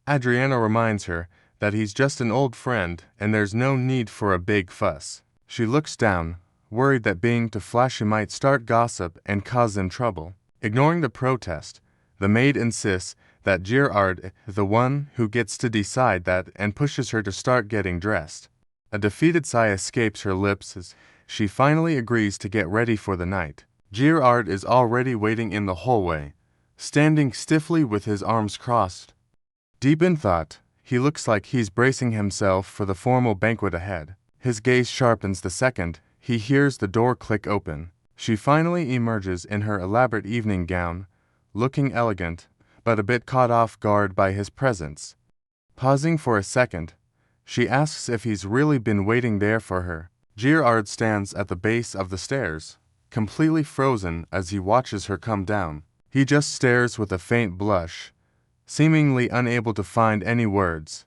Adriana reminds her that he's just an old friend and there's no need for a big fuss. She looks down, worried that being too flashy might start gossip and cause them trouble. Ignoring the protest, the maid insists that Girard is the one who gets to decide that and pushes her to start getting dressed. A defeated sigh escapes her lips as she finally agrees to get ready for the night. Girard is already waiting in the hallway, standing stiffly with his arms crossed. Deep in thought, he looks like he's bracing himself for the formal banquet ahead. His gaze sharpens the second he hears the door click open. She finally emerges in her elaborate evening gown, looking elegant, but a bit caught off guard by his presence. Pausing for a second, She asks if he's really been waiting there for her. Girard stands at the base of the stairs, completely frozen as he watches her come down. He just stares with a faint blush, seemingly unable to find any words.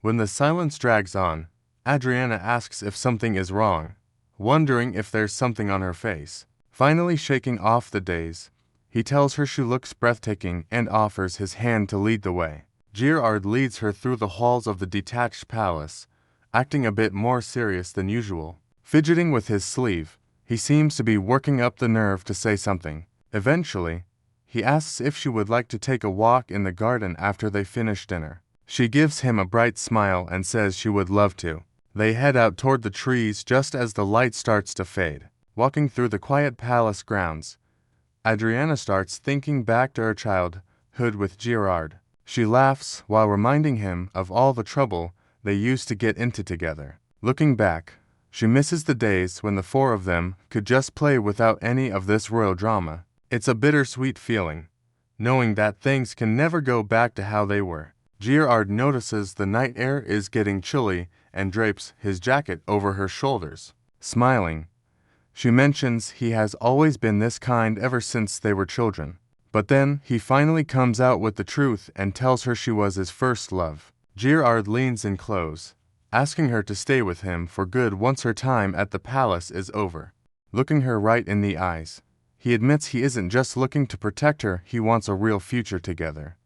When the silence drags on, Adriana asks if something is wrong, wondering if there's something on her face. Finally shaking off the daze, he tells her she looks breathtaking and offers his hand to lead the way. Girard leads her through the halls of the detached palace, acting a bit more serious than usual. Fidgeting with his sleeve, he seems to be working up the nerve to say something. Eventually, he asks if she would like to take a walk in the garden after they finish dinner. She gives him a bright smile and says she would love to. They head out toward the trees just as the light starts to fade. Walking through the quiet palace grounds, Adriana starts thinking back to her childhood with Girard. She laughs while reminding him of all the trouble they used to get into together. Looking back, she misses the days when the four of them could just play without any of this royal drama. It's a bittersweet feeling, knowing that things can never go back to how they were. Girard notices the night air is getting chilly and drapes his jacket over her shoulders. Smiling, she mentions he has always been this kind ever since they were children. But then he finally comes out with the truth and tells her she was his first love. Girard leans in close, asking her to stay with him for good once her time at the palace is over. Looking her right in the eyes, he admits he isn't just looking to protect her, he wants a real future together.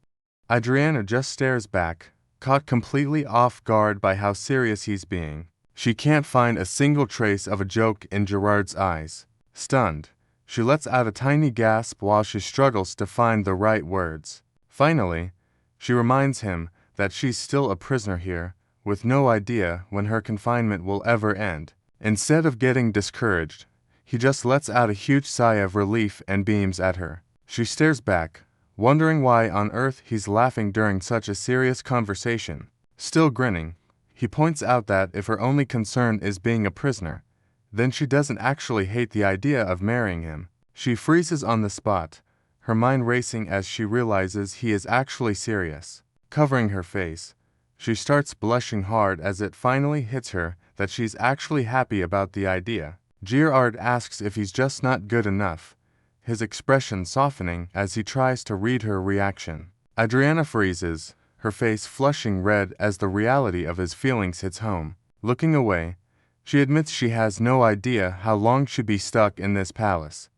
Adriana just stares back, caught completely off guard by how serious he's being. She can't find a single trace of a joke in Girard's eyes. Stunned, she lets out a tiny gasp while she struggles to find the right words. Finally, she reminds him that she's still a prisoner here, with no idea when her confinement will ever end. Instead of getting discouraged, he just lets out a huge sigh of relief and beams at her. She stares back, wondering why on earth he's laughing during such a serious conversation. Still grinning, he points out that if her only concern is being a prisoner, then she doesn't actually hate the idea of marrying him. She freezes on the spot, her mind racing as she realizes he is actually serious. Covering her face, she starts blushing hard as it finally hits her that she's actually happy about the idea. Girard asks if he's just not good enough, his expression softening as he tries to read her reaction. Adriana freezes, her face flushing red as the reality of his feelings hits home. Looking away, she admits she has no idea how long she'd be stuck in this palace.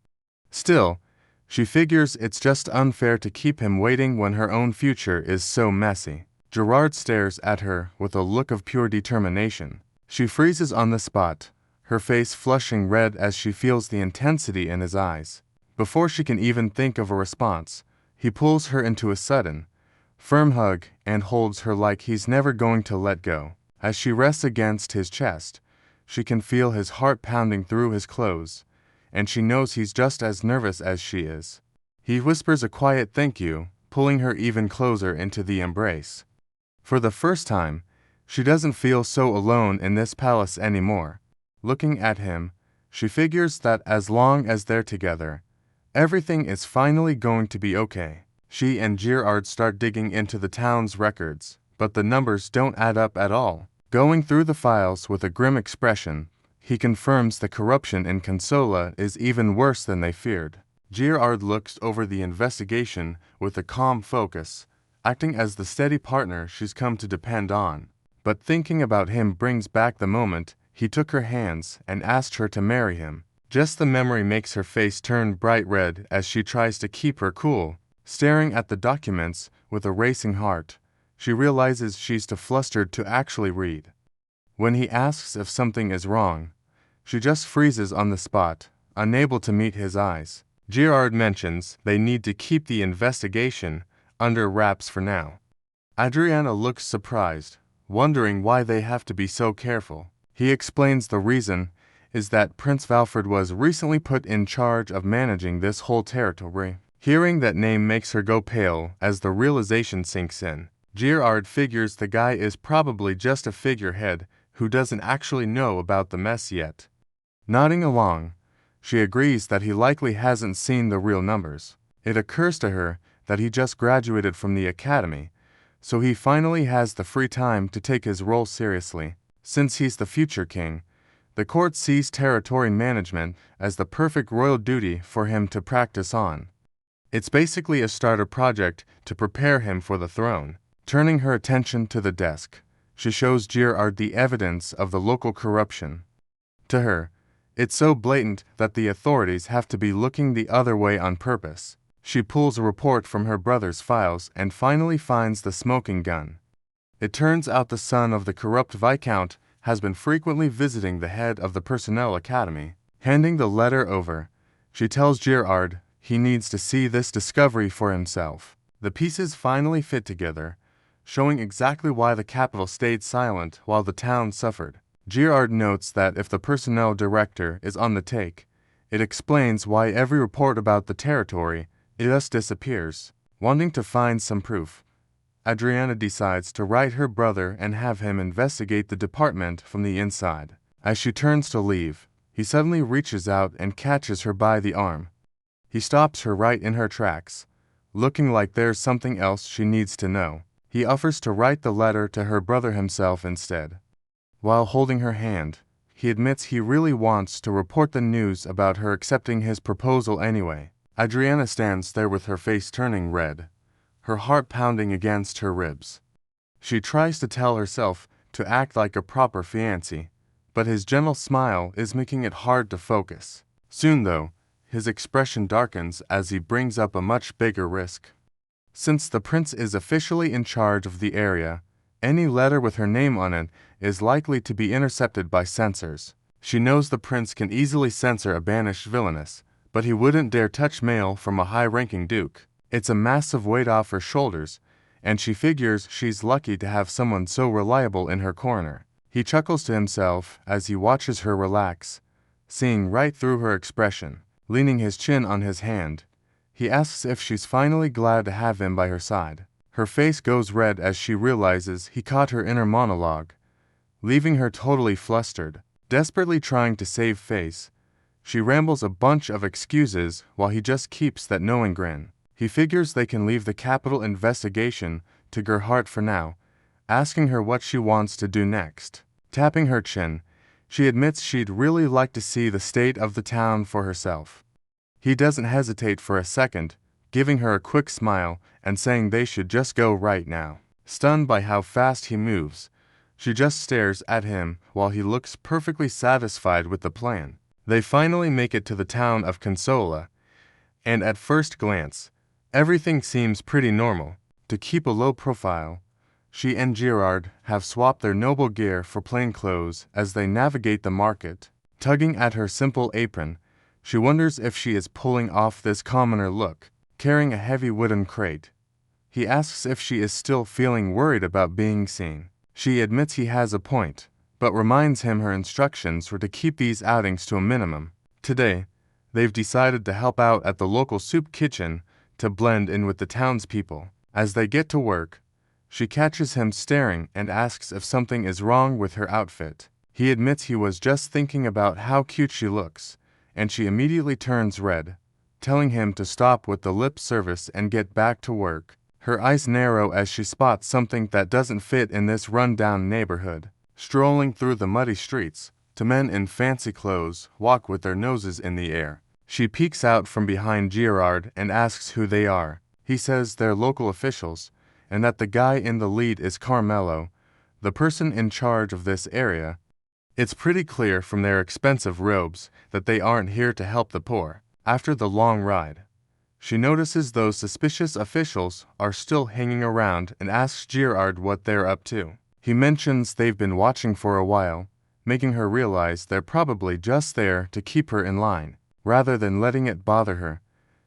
Still, she figures it's just unfair to keep him waiting when her own future is so messy. Girard stares at her with a look of pure determination. She freezes on the spot, her face flushing red as she feels the intensity in his eyes. Before she can even think of a response, he pulls her into a sudden, firm hug and holds her like he's never going to let go. As she rests against his chest, she can feel his heart pounding through his clothes, and she knows he's just as nervous as she is. He whispers a quiet thank you, pulling her even closer into the embrace. For the first time, she doesn't feel so alone in this palace anymore. Looking at him, she figures that as long as they're together, everything is finally going to be okay. She and Girard start digging into the town's records, but the numbers don't add up at all. Going through the files with a grim expression, he confirms the corruption in Consola is even worse than they feared. Girard looks over the investigation with a calm focus, acting as the steady partner she's come to depend on. But thinking about him brings back the moment he took her hands and asked her to marry him. Just the memory makes her face turn bright red as she tries to keep her cool. Staring at the documents with a racing heart, she realizes she's too flustered to actually read. When he asks if something is wrong, she just freezes on the spot, unable to meet his eyes. Girard mentions they need to keep the investigation under wraps for now. Adriana looks surprised, wondering why they have to be so careful. He explains the reason is that Prince Valfred was recently put in charge of managing this whole territory. Hearing that name makes her go pale as the realization sinks in. Girard figures the guy is probably just a figurehead who doesn't actually know about the mess yet. Nodding along, she agrees that he likely hasn't seen the real numbers. It occurs to her that he just graduated from the academy, so he finally has the free time to take his role seriously. Since he's the future king, the court sees territory management as the perfect royal duty for him to practice on. It's basically a starter project to prepare him for the throne. Turning her attention to the desk, she shows Gerard the evidence of the local corruption. To her, it's so blatant that the authorities have to be looking the other way on purpose. She pulls a report from her brother's files and finally finds the smoking gun. It turns out the son of the corrupt Viscount has been frequently visiting the head of the Personnel Academy. Handing the letter over, she tells Gerard he needs to see this discovery for himself. The pieces finally fit together, showing exactly why the capital stayed silent while the town suffered. Gerard notes that if the personnel director is on the take, it explains why every report about the territory just disappears. Wanting to find some proof, Adriana decides to write her brother and have him investigate the department from the inside. As she turns to leave, he suddenly reaches out and catches her by the arm. He stops her right in her tracks, looking like there's something else she needs to know. He offers to write the letter to her brother himself instead. While holding her hand, he admits he really wants to report the news about her accepting his proposal anyway. Adriana stands there with her face turning red, her heart pounding against her ribs. She tries to tell herself to act like a proper fiancé, but his gentle smile is making it hard to focus. Soon, though, his expression darkens as he brings up a much bigger risk. Since the prince is officially in charge of the area, any letter with her name on it is likely to be intercepted by censors. She knows the prince can easily censor a banished Villainess, but he wouldn't dare touch mail from a high-ranking duke. It's a massive weight off her shoulders, and she figures she's lucky to have someone so reliable in her corner. He chuckles to himself as he watches her relax, seeing right through her expression. Leaning his chin on his hand, he asks if she's finally glad to have him by her side. Her face goes red as she realizes he caught her inner monologue, leaving her totally flustered. Desperately trying to save face, she rambles a bunch of excuses while he just keeps that knowing grin. He figures they can leave the capital investigation to Gerhardt for now, asking her what she wants to do next. Tapping her chin, she admits she'd really like to see the state of the town for herself. He doesn't hesitate for a second, giving her a quick smile and saying they should just go right now. Stunned by how fast he moves, she just stares at him while he looks perfectly satisfied with the plan. They finally make it to the town of Consola, and at first glance, everything seems pretty normal. To keep a low profile, she and Gerard have swapped their noble gear for plain clothes as they navigate the market. Tugging at her simple apron, she wonders if she is pulling off this commoner look, carrying a heavy wooden crate. He asks if she is still feeling worried about being seen. She admits he has a point, but reminds him her instructions were to keep these outings to a minimum. Today, they've decided to help out at the local soup kitchen to blend in with the townspeople. As they get to work, she catches him staring and asks if something is wrong with her outfit. He admits he was just thinking about how cute she looks, and she immediately turns red, telling him to stop with the lip service and get back to work. Her eyes narrow as she spots something that doesn't fit in this run-down neighborhood. Strolling through the muddy streets, two men in fancy clothes walk with their noses in the air. She peeks out from behind Gerard and asks who they are. He says they're local officials, and that the guy in the lead is Carmelo, the person in charge of this area. It's pretty clear from their expensive robes that they aren't here to help the poor. After the long ride, she notices those suspicious officials are still hanging around and asks Gerard what they're up to. He mentions they've been watching for a while, making her realize they're probably just there to keep her in line. Rather than letting it bother her,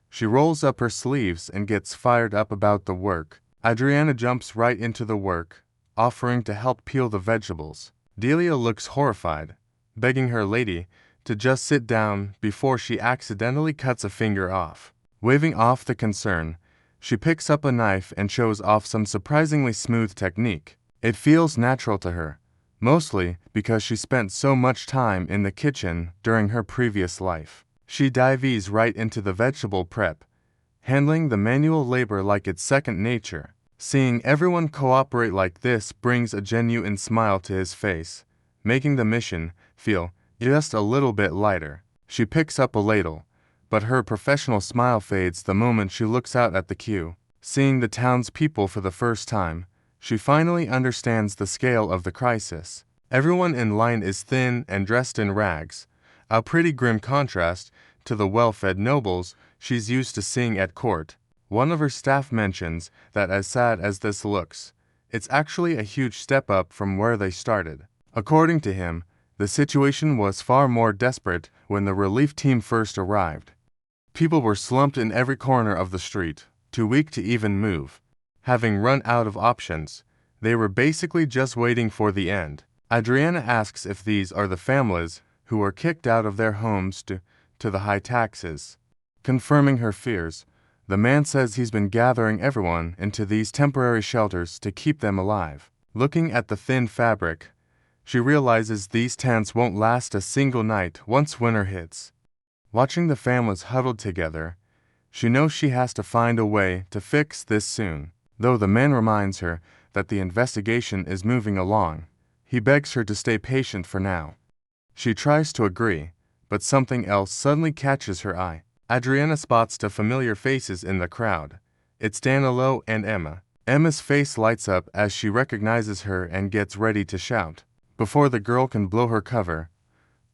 she rolls up her sleeves and gets fired up about the work. Adriana jumps right into the work, offering to help peel the vegetables. Delia looks horrified, begging her lady to just sit down before she accidentally cuts a finger off. Waving off the concern, she picks up a knife and shows off some surprisingly smooth technique. It feels natural to her, mostly because she spent so much time in the kitchen during her previous life. She dives right into the vegetable prep, handling the manual labor like it's second nature. Seeing everyone cooperate like this brings a genuine smile to his face, making the mission feel just a little bit lighter. She picks up a ladle, but her professional smile fades the moment she looks out at the queue. Seeing the townspeople for the first time, she finally understands the scale of the crisis. Everyone in line is thin and dressed in rags, a pretty grim contrast to the well-fed nobles she's used to seeing at court. One of her staff mentions that as sad as this looks, it's actually a huge step up from where they started. According to him, the situation was far more desperate when the relief team first arrived. People were slumped in every corner of the street, too weak to even move. Having run out of options, they were basically just waiting for the end. Adriana asks if these are the families who were kicked out of their homes to the high taxes. Confirming her fears, the man says he's been gathering everyone into these temporary shelters to keep them alive. Looking at the thin fabric, she realizes these tents won't last a single night once winter hits. Watching the families huddled together, she knows she has to find a way to fix this soon. Though the man reminds her that the investigation is moving along, he begs her to stay patient for now. She tries to agree, but something else suddenly catches her eye. Adriana spots two familiar faces in the crowd. It's Danilo and Emma. Emma's face lights up as she recognizes her and gets ready to shout. Before the girl can blow her cover,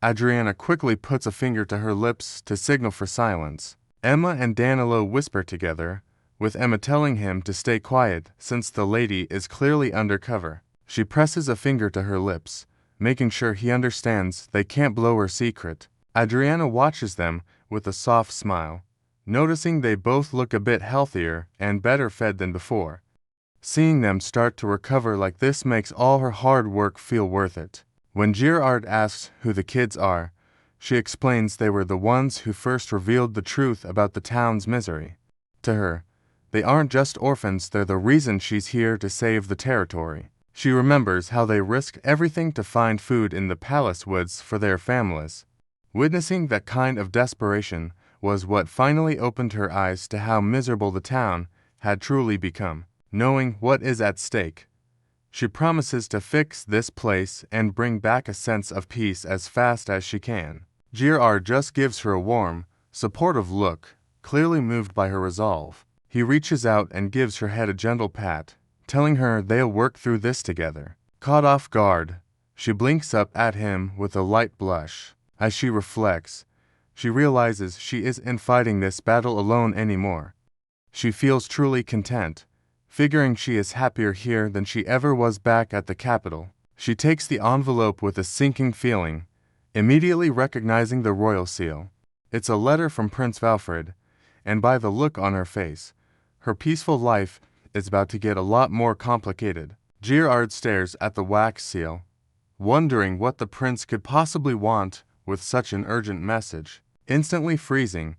Adriana quickly puts a finger to her lips to signal for silence. Emma and Danilo whisper together, with Emma telling him to stay quiet since the lady is clearly undercover. She presses a finger to her lips, making sure he understands they can't blow her secret. Adriana watches them with a soft smile, noticing they both look a bit healthier and better fed than before. Seeing them start to recover like this makes all her hard work feel worth it. When Girard asks who the kids are, she explains they were the ones who first revealed the truth about the town's misery. To her, they aren't just orphans, they're the reason she's here to save the territory. She remembers how they risked everything to find food in the palace woods for their families. Witnessing that kind of desperation was what finally opened her eyes to how miserable the town had truly become. Knowing what is at stake, she promises to fix this place and bring back a sense of peace as fast as she can. Girard just gives her a warm, supportive look, clearly moved by her resolve. He reaches out and gives her head a gentle pat, telling her they'll work through this together. Caught off guard, she blinks up at him with a light blush. As she reflects, she realizes she isn't fighting this battle alone anymore. She feels truly content, figuring she is happier here than she ever was back at the capital. She takes the envelope with a sinking feeling, immediately recognizing the royal seal. It's a letter from Prince Valfred, and by the look on her face, her peaceful life is about to get a lot more complicated. Girard stares at the wax seal, wondering what the prince could possibly want with such an urgent message. Instantly freezing,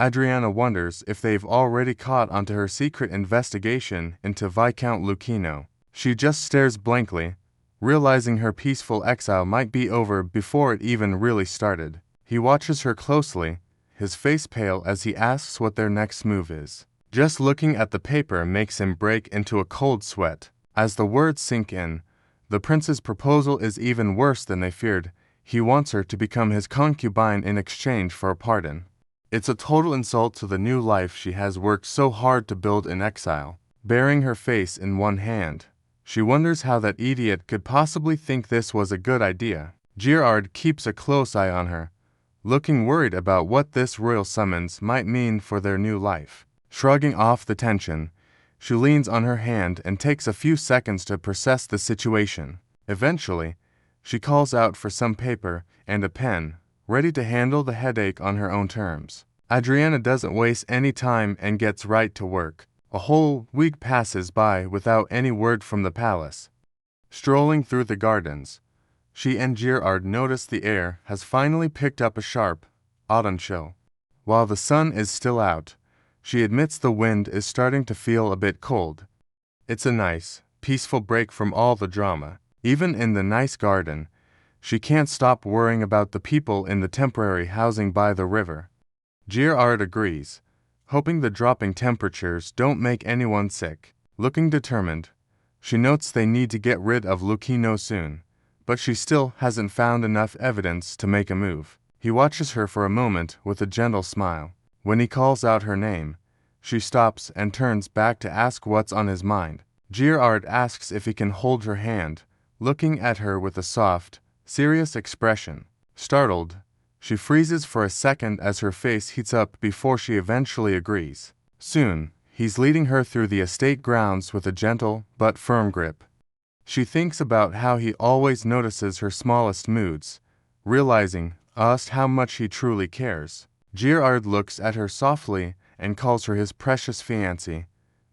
Adriana wonders if they've already caught onto her secret investigation into Viscount Lucchino. She just stares blankly, realizing her peaceful exile might be over before it even really started. He watches her closely, his face pale as he asks what their next move is. Just looking at the paper makes him break into a cold sweat. As the words sink in, the prince's proposal is even worse than they feared. He wants her to become his concubine in exchange for a pardon. It's a total insult to the new life she has worked so hard to build in exile. Bearing her face in one hand, she wonders how that idiot could possibly think this was a good idea. Girard keeps a close eye on her, looking worried about what this royal summons might mean for their new life. Shrugging off the tension, she leans on her hand and takes a few seconds to process the situation. Eventually, she calls out for some paper and a pen, ready to handle the headache on her own terms. Adriana doesn't waste any time and gets right to work. A whole week passes by without any word from the palace. Strolling through the gardens, she and Girard notice the air has finally picked up a sharp, autumn chill. While the sun is still out, she admits the wind is starting to feel a bit cold. It's a nice, peaceful break from all the drama. Even in the nice garden, she can't stop worrying about the people in the temporary housing by the river. Girard agrees, hoping the dropping temperatures don't make anyone sick. Looking determined, she notes they need to get rid of Lucchino soon, but she still hasn't found enough evidence to make a move. He watches her for a moment with a gentle smile. When he calls out her name, she stops and turns back to ask what's on his mind. Gerard asks if he can hold her hand, looking at her with a soft, serious expression. Startled, she freezes for a second as her face heats up before she eventually agrees. Soon, he's leading her through the estate grounds with a gentle but firm grip. She thinks about how he always notices her smallest moods, realizing just how much he truly cares. Gerard looks at her softly and calls her his precious fiancée,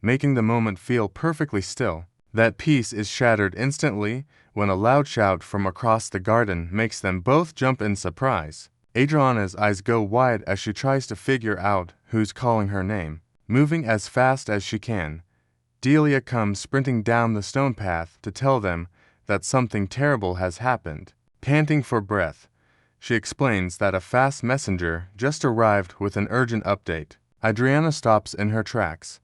making the moment feel perfectly still. That peace is shattered instantly when a loud shout from across the garden makes them both jump in surprise. Adriana's eyes go wide as she tries to figure out who's calling her name. Moving as fast as she can, Delia comes sprinting down the stone path to tell them that something terrible has happened. Panting for breath, she explains that a fast messenger just arrived with an urgent update. Adriana stops in her tracks,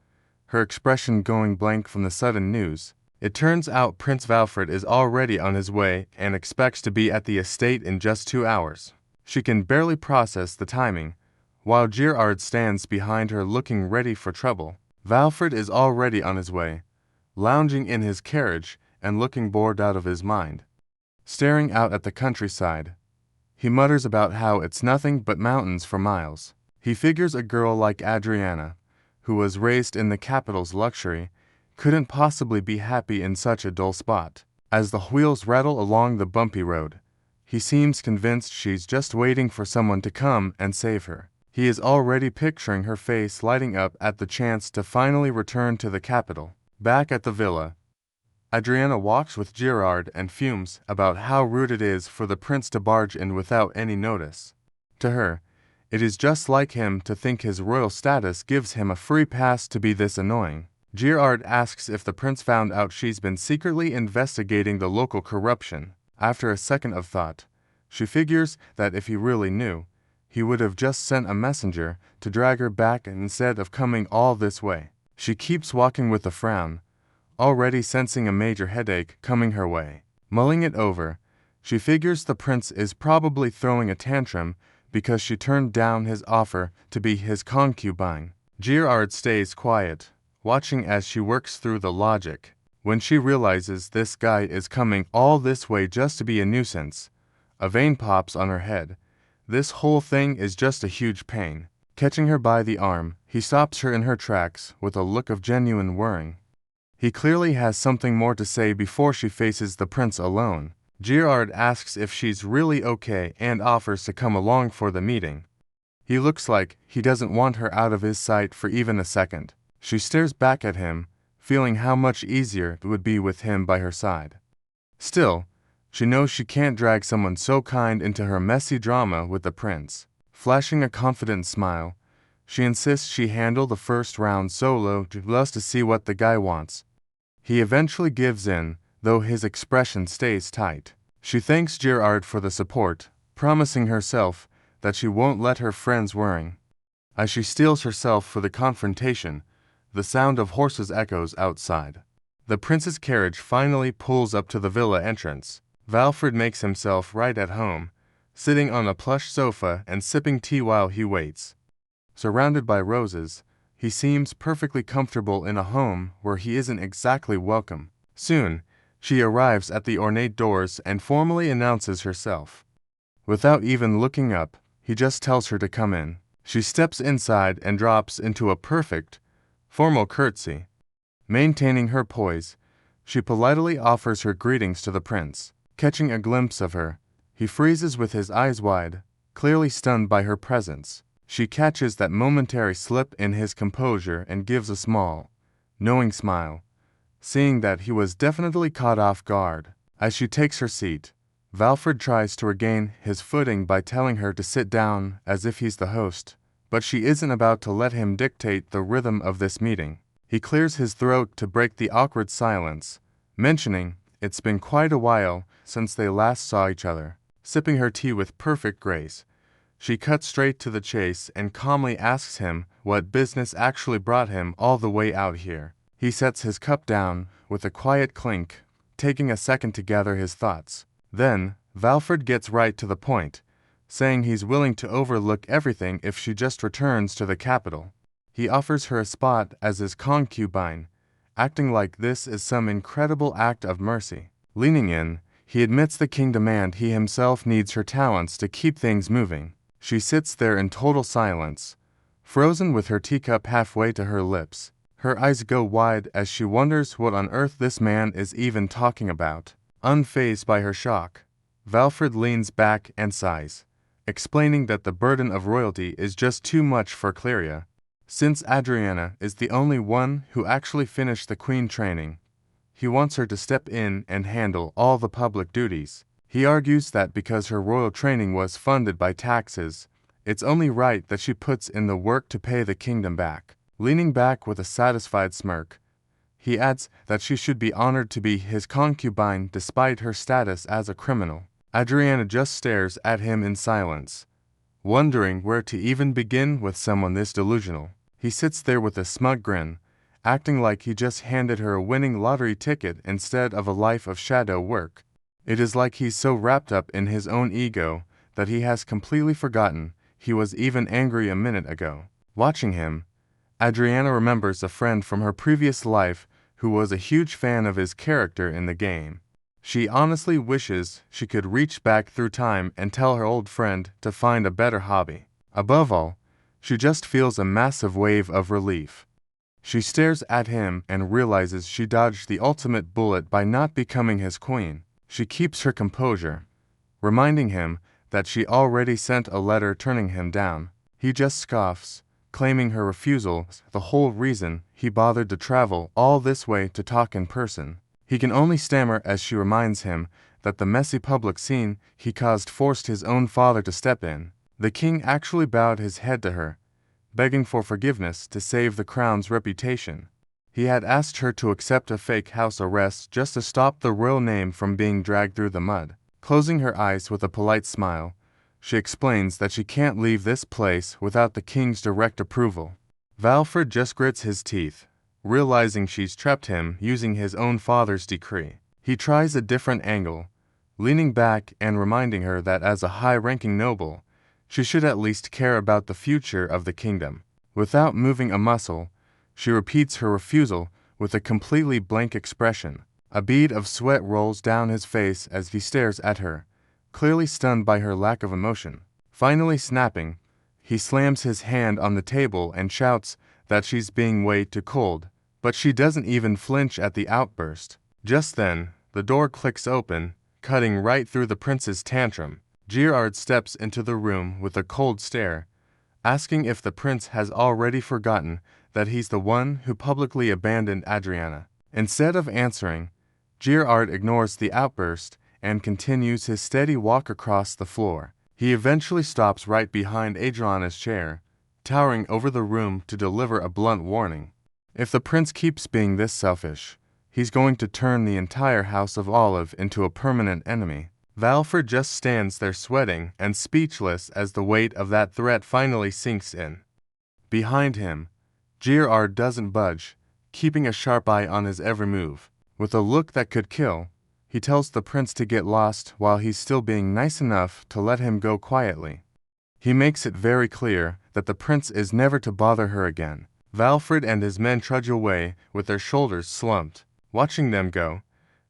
her expression going blank from the sudden news. It turns out Prince Valfred is already on his way and expects to be at the estate in just 2 hours. She can barely process the timing, while Gerard stands behind her looking ready for trouble. Valfred is already on his way, lounging in his carriage and looking bored out of his mind. Staring out at the countryside, he mutters about how it's nothing but mountains for miles. He figures a girl like Adriana, who was raised in the capital's luxury, couldn't possibly be happy in such a dull spot. As the wheels rattle along the bumpy road, he seems convinced she's just waiting for someone to come and save her. He is already picturing her face lighting up at the chance to finally return to the capital. Back at the villa, Adriana walks with Gerard and fumes about how rude it is for the prince to barge in without any notice. To her, it is just like him to think his royal status gives him a free pass to be this annoying. Gerard asks if the prince found out she's been secretly investigating the local corruption. After a second of thought, she figures that if he really knew, he would have just sent a messenger to drag her back instead of coming all this way. She keeps walking with a frown, already sensing a major headache coming her way. Mulling it over, she figures the prince is probably throwing a tantrum because she turned down his offer to be his concubine. Gerard stays quiet, watching as she works through the logic. When she realizes this guy is coming all this way just to be a nuisance, a vein pops on her head. This whole thing is just a huge pain. Catching her by the arm, he stops her in her tracks with a look of genuine worrying. He clearly has something more to say before she faces the prince alone. Gerard asks if she's really okay and offers to come along for the meeting. He looks like he doesn't want her out of his sight for even a second. She stares back at him, feeling how much easier it would be with him by her side. Still, she knows she can't drag someone so kind into her messy drama with the prince. Flashing a confident smile, she insists she handle the first round solo just to see what the guy wants. He eventually gives in, though his expression stays tight. She thanks Gerard for the support, promising herself that she won't let her friends worry. As she steels herself for the confrontation, the sound of horses echoes outside. The prince's carriage finally pulls up to the villa entrance. Valfred makes himself right at home, sitting on a plush sofa and sipping tea while he waits. Surrounded by roses, he seems perfectly comfortable in a home where he isn't exactly welcome. Soon, she arrives at the ornate doors and formally announces herself. Without even looking up, he just tells her to come in. She steps inside and drops into a perfect, formal curtsy. Maintaining her poise, she politely offers her greetings to the prince. Catching a glimpse of her, he freezes with his eyes wide, clearly stunned by her presence. She catches that momentary slip in his composure and gives a small, knowing smile, seeing that he was definitely caught off guard. As she takes her seat, Valfred tries to regain his footing by telling her to sit down as if he's the host, but she isn't about to let him dictate the rhythm of this meeting. He clears his throat to break the awkward silence, mentioning it's been quite a while since they last saw each other. Sipping her tea with perfect grace, she cuts straight to the chase and calmly asks him what business actually brought him all the way out here. He sets his cup down with a quiet clink, taking a second to gather his thoughts. Then, Valfrid gets right to the point, saying he's willing to overlook everything if she just returns to the capital. He offers her a spot as his concubine, acting like this is some incredible act of mercy. Leaning in, he admits the king demands he himself needs her talents to keep things moving. She sits there in total silence, frozen with her teacup halfway to her lips. Her eyes go wide as she wonders what on earth this man is even talking about. Unfazed by her shock, Valfrid leans back and sighs, explaining that the burden of royalty is just too much for Cleria. Since Adriana is the only one who actually finished the queen training, he wants her to step in and handle all the public duties. He argues that because her royal training was funded by taxes, it's only right that she puts in the work to pay the kingdom back. Leaning back with a satisfied smirk, he adds that she should be honored to be his concubine despite her status as a criminal. Adriana just stares at him in silence, wondering where to even begin with someone this delusional. He sits there with a smug grin, acting like he just handed her a winning lottery ticket instead of a life of shadow work. It is like he's so wrapped up in his own ego that he has completely forgotten he was even angry a minute ago. Watching him, Adriana remembers a friend from her previous life who was a huge fan of his character in the game. She honestly wishes she could reach back through time and tell her old friend to find a better hobby. Above all, she just feels a massive wave of relief. She stares at him and realizes she dodged the ultimate bullet by not becoming his queen. She keeps her composure, reminding him that she already sent a letter turning him down. He just scoffs, claiming her refusal is the whole reason he bothered to travel all this way to talk in person. He can only stammer as she reminds him that the messy public scene he caused forced his own father to step in. The king actually bowed his head to her, begging for forgiveness to save the crown's reputation. He had asked her to accept a fake house arrest just to stop the royal name from being dragged through the mud. Closing her eyes with a polite smile, she explains that she can't leave this place without the king's direct approval. Valfrid just grits his teeth, realizing she's trapped him using his own father's decree. He tries a different angle, leaning back and reminding her that as a high-ranking noble, she should at least care about the future of the kingdom. Without moving a muscle, she repeats her refusal with a completely blank expression. A bead of sweat rolls down his face as he stares at her, clearly stunned by her lack of emotion. Finally snapping, he slams his hand on the table and shouts that she's being way too cold, but she doesn't even flinch at the outburst. Just then, the door clicks open, cutting right through the prince's tantrum. Girard steps into the room with a cold stare, asking if the prince has already forgotten that he's the one who publicly abandoned Adriana. Instead of answering, Girard ignores the outburst and continues his steady walk across the floor. He eventually stops right behind Adriana's chair, towering over the room to deliver a blunt warning. If the prince keeps being this selfish, he's going to turn the entire House of Olive into a permanent enemy. Valfrid just stands there sweating and speechless as the weight of that threat finally sinks in. Behind him, Girard doesn't budge, keeping a sharp eye on his every move. With a look that could kill, he tells the prince to get lost while he's still being nice enough to let him go quietly. He makes it very clear that the prince is never to bother her again. Valfrid and his men trudge away with their shoulders slumped. Watching them go,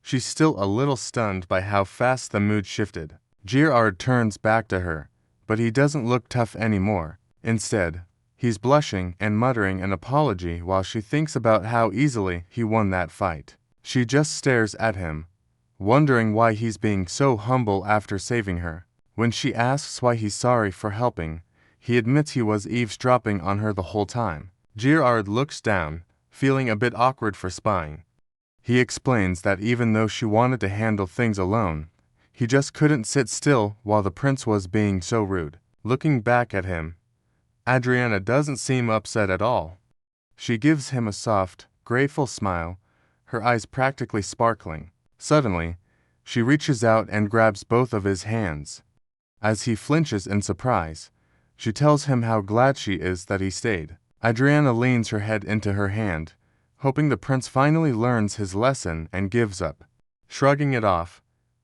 she's still a little stunned by how fast the mood shifted. Girard turns back to her, but he doesn't look tough anymore. Instead, he's blushing and muttering an apology while she thinks about how easily he won that fight. She just stares at him, wondering why he's being so humble after saving her. When she asks why he's sorry for helping, he admits he was eavesdropping on her the whole time. Girard looks down, feeling a bit awkward for spying. He explains that even though she wanted to handle things alone, he just couldn't sit still while the prince was being so rude. Looking back at him, Adriana doesn't seem upset at all. She gives him a soft, grateful smile, her eyes practically sparkling. Suddenly, she reaches out and grabs both of his hands. As he flinches in surprise, she tells him how glad she is that he stayed. Adriana leans her head into her hand, hoping the prince finally learns his lesson and gives up. Shrugging it off,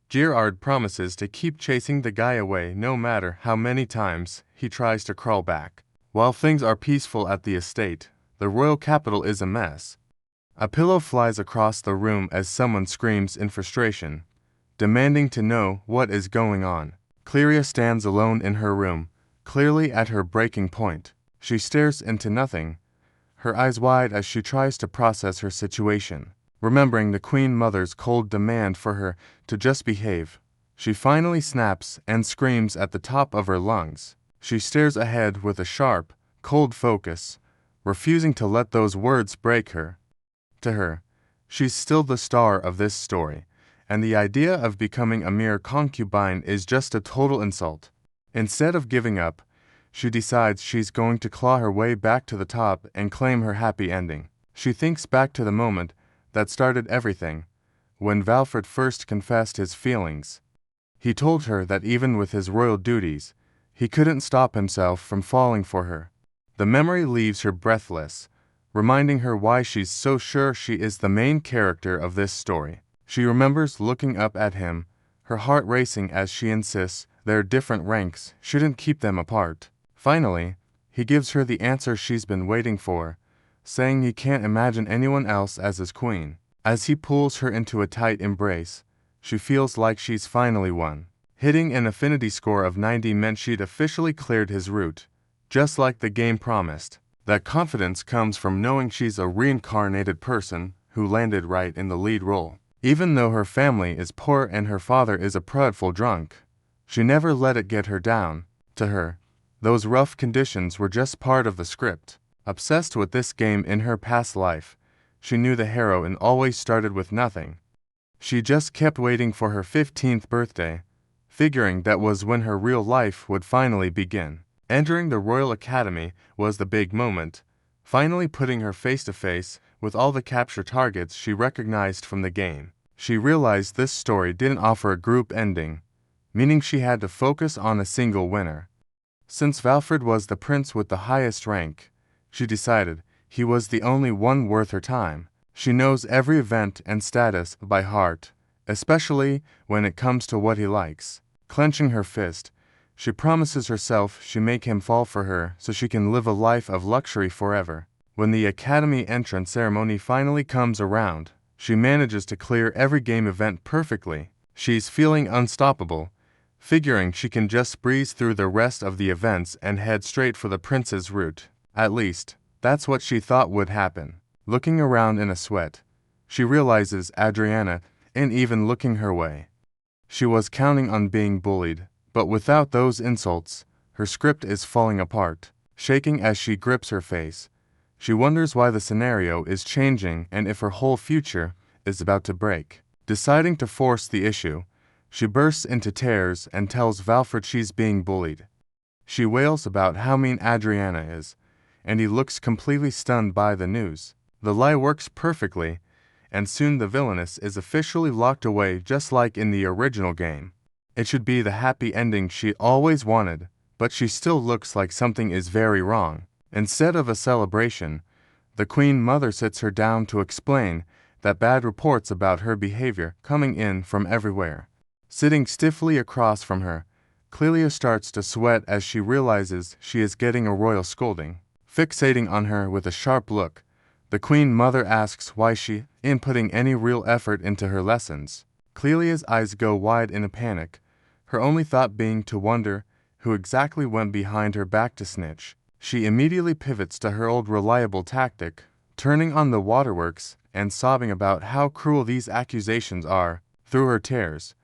Gerard promises to keep chasing the guy away no matter how many times he tries to crawl back. While things are peaceful at the estate, the royal capital is a mess. A pillow flies across the room as someone screams in frustration, demanding to know what is going on. Clelia stands alone in her room, clearly at her breaking point. She stares into nothing, her eyes wide as she tries to process her situation. Remembering the Queen Mother's cold demand for her to just behave, she finally snaps and screams at the top of her lungs. She stares ahead with a sharp, cold focus, refusing to let those words break her. To her, she's still the star of this story, and the idea of becoming a mere concubine is just a total insult. Instead of giving up, she decides she's going to claw her way back to the top and claim her happy ending. She thinks back to the moment that started everything, when Valfred first confessed his feelings. He told her that even with his royal duties, he couldn't stop himself from falling for her. The memory leaves her breathless, reminding her why she's so sure she is the main character of this story. She remembers looking up at him, her heart racing as she insists their different ranks shouldn't keep them apart. Finally, he gives her the answer she's been waiting for, saying he can't imagine anyone else as his queen. As he pulls her into a tight embrace, she feels like she's finally won. Hitting an affinity score of 90 meant she'd officially cleared his route, just like the game promised. That confidence comes from knowing she's a reincarnated person who landed right in the lead role. Even though her family is poor and her father is a prideful drunk, she never let it get her down. To her, those rough conditions were just part of the script. Obsessed with this game in her past life, she knew the heroine always started with nothing. She just kept waiting for her 15th birthday, figuring that was when her real life would finally begin. Entering the Royal Academy was the big moment, finally putting her face to face with all the capture targets she recognized from the game. She realized this story didn't offer a group ending, meaning she had to focus on a single winner. Since Valfred was the prince with the highest rank, she decided he was the only one worth her time. She knows every event and status by heart, especially when it comes to what he likes. Clenching her fist, she promises herself she'll make him fall for her so she can live a life of luxury forever. When the Academy entrance ceremony finally comes around, she manages to clear every game event perfectly. She's feeling unstoppable, figuring she can just breeze through the rest of the events and head straight for the prince's route. At least, that's what she thought would happen. Looking around in a sweat, she realizes Adriana ain't even looking her way. She was counting on being bullied, but without those insults, her script is falling apart. Shaking as she grips her face, she wonders why the scenario is changing and if her whole future is about to break. Deciding to force the issue, she bursts into tears and tells Valfred she's being bullied. She wails about how mean Adriana is, and he looks completely stunned by the news. The lie works perfectly, and soon the Villainess is officially locked away just like in the original game. It should be the happy ending she always wanted, but she still looks like something is very wrong. Instead of a celebration, the Queen Mother sits her down to explain that bad reports about her behavior coming in from everywhere. Sitting stiffly across from her, Clelia starts to sweat as she realizes she is getting a royal scolding. Fixating on her with a sharp look, the Queen Mother asks why she isn't putting any real effort into her lessons. Clelia's eyes go wide in a panic, her only thought being to wonder who exactly went behind her back to snitch. She immediately pivots to her old reliable tactic, turning on the waterworks and sobbing about how cruel these accusations are. Through her tears,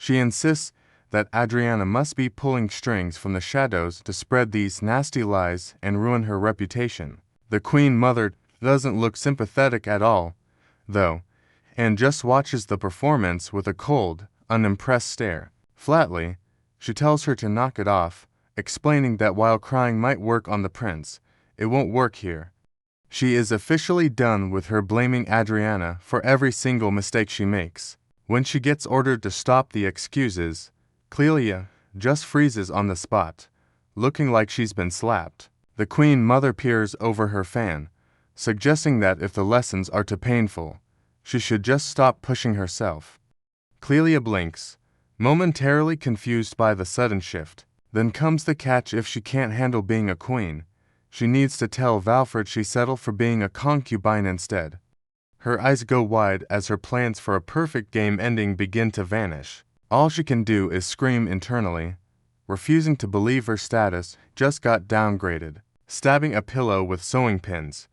she insists that Adriana must be pulling strings from the shadows to spread these nasty lies and ruin her reputation. The Queen Mother doesn't look sympathetic at all, though, and just watches the performance with a cold, unimpressed stare. Flatly, she tells her to knock it off, explaining that while crying might work on the prince, it won't work here. She is officially done with her blaming Adriana for every single mistake she makes. When she gets ordered to stop the excuses, Clelia just freezes on the spot, looking like she's been slapped. The Queen Mother peers over her fan, suggesting that if the lessons are too painful, she should just stop pushing herself. Clelia blinks, momentarily confused by the sudden shift. Then comes the catch: if she can't handle being a queen, she needs to tell Valfrid she settled for being a concubine instead. Her eyes go wide as her plans for a perfect game ending begin to vanish. All she can do is scream internally, refusing to believe her status just got downgraded. Stabbing a pillow with sewing pins,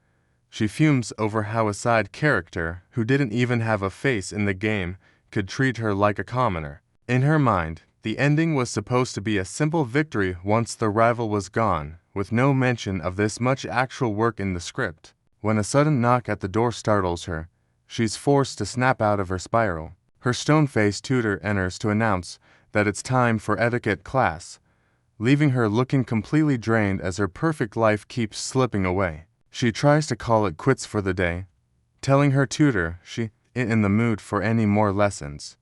she fumes over how a side character who didn't even have a face in the game could treat her like a commoner. In her mind, the ending was supposed to be a simple victory once the rival was gone, with no mention of this much actual work in the script. When a sudden knock at the door startles her, she's forced to snap out of her spiral. Her stone-faced tutor enters to announce that it's time for etiquette class, leaving her looking completely drained as her perfect life keeps slipping away. She tries to call it quits for the day, telling her tutor she isn't in the mood for any more lessons.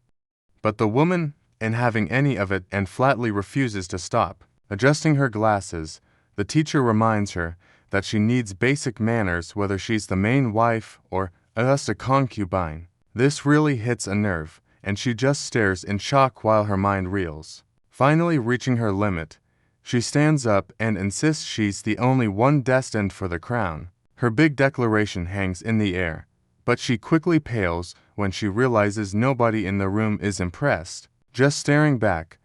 But the woman isn't having any of it and flatly refuses to stop. Adjusting her glasses, the teacher reminds her that she needs basic manners whether she's the main wife or just a concubine. This really hits a nerve, and she just stares in shock while her mind reels. Finally reaching her limit, she stands up and insists she's the only one destined for the crown. Her big declaration hangs in the air, but she quickly pales when she realizes nobody in the room is impressed. Just staring back,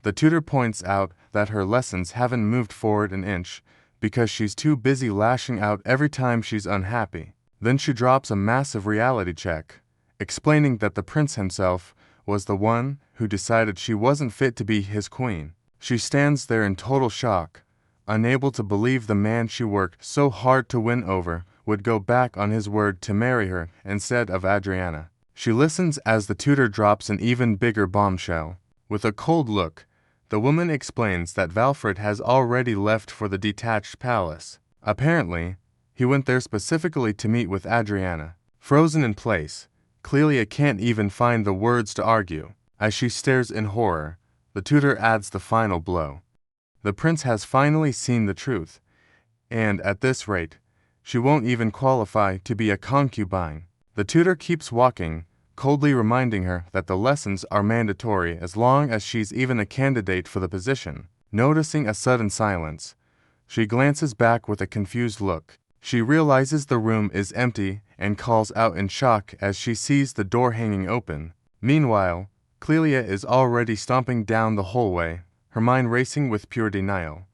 the tutor points out that her lessons haven't moved forward an inch because she's too busy lashing out every time she's unhappy. Then she drops a massive reality check, explaining that the prince himself was the one who decided she wasn't fit to be his queen. She stands there in total shock, unable to believe the man she worked so hard to win over would go back on his word to marry her instead of Adriana. She listens as the tutor drops an even bigger bombshell. With a cold look, the woman explains that Valfrid has already left for the detached palace. Apparently, he went there specifically to meet with Adriana. Frozen in place, Clelia can't even find the words to argue. As she stares in horror, the tutor adds the final blow. The prince has finally seen the truth, and at this rate, she won't even qualify to be a concubine. The tutor keeps walking, coldly reminding her that the lessons are mandatory as long as she's even a candidate for the position. Noticing a sudden silence, she glances back with a confused look. She realizes the room is empty and calls out in shock as she sees the door hanging open. Meanwhile, Clelia is already stomping down the hallway, her mind racing with pure denial.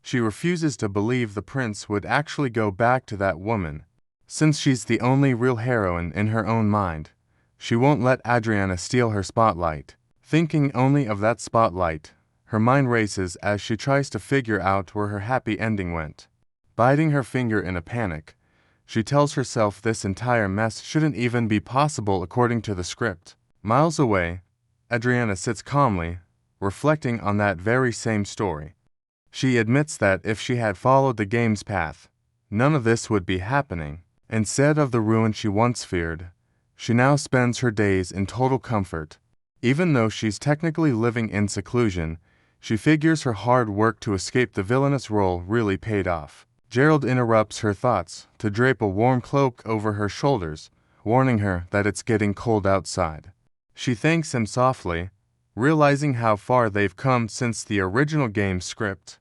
She refuses to believe the prince would actually go back to that woman. Since she's the only real heroine in her own mind, she won't let Adriana steal her spotlight. Thinking only of that spotlight, her mind races as she tries to figure out where her happy ending went. Biting her finger in a panic, she tells herself this entire mess shouldn't even be possible according to the script. Miles away, Adriana sits calmly, reflecting on that very same story. She admits that if she had followed the game's path, none of this would be happening. Instead of the ruin she once feared, she now spends her days in total comfort. Even though she's technically living in seclusion, she figures her hard work to escape the villainous role really paid off. Gerald interrupts her thoughts to drape a warm cloak over her shoulders, warning her that it's getting cold outside. She thanks him softly, realizing how far they've come since the original game script.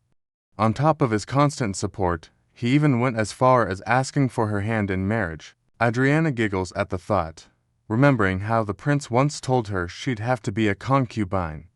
On top of his constant support, he even went as far as asking for her hand in marriage. Adriana giggles at the thought, remembering how the prince once told her she'd have to be a concubine.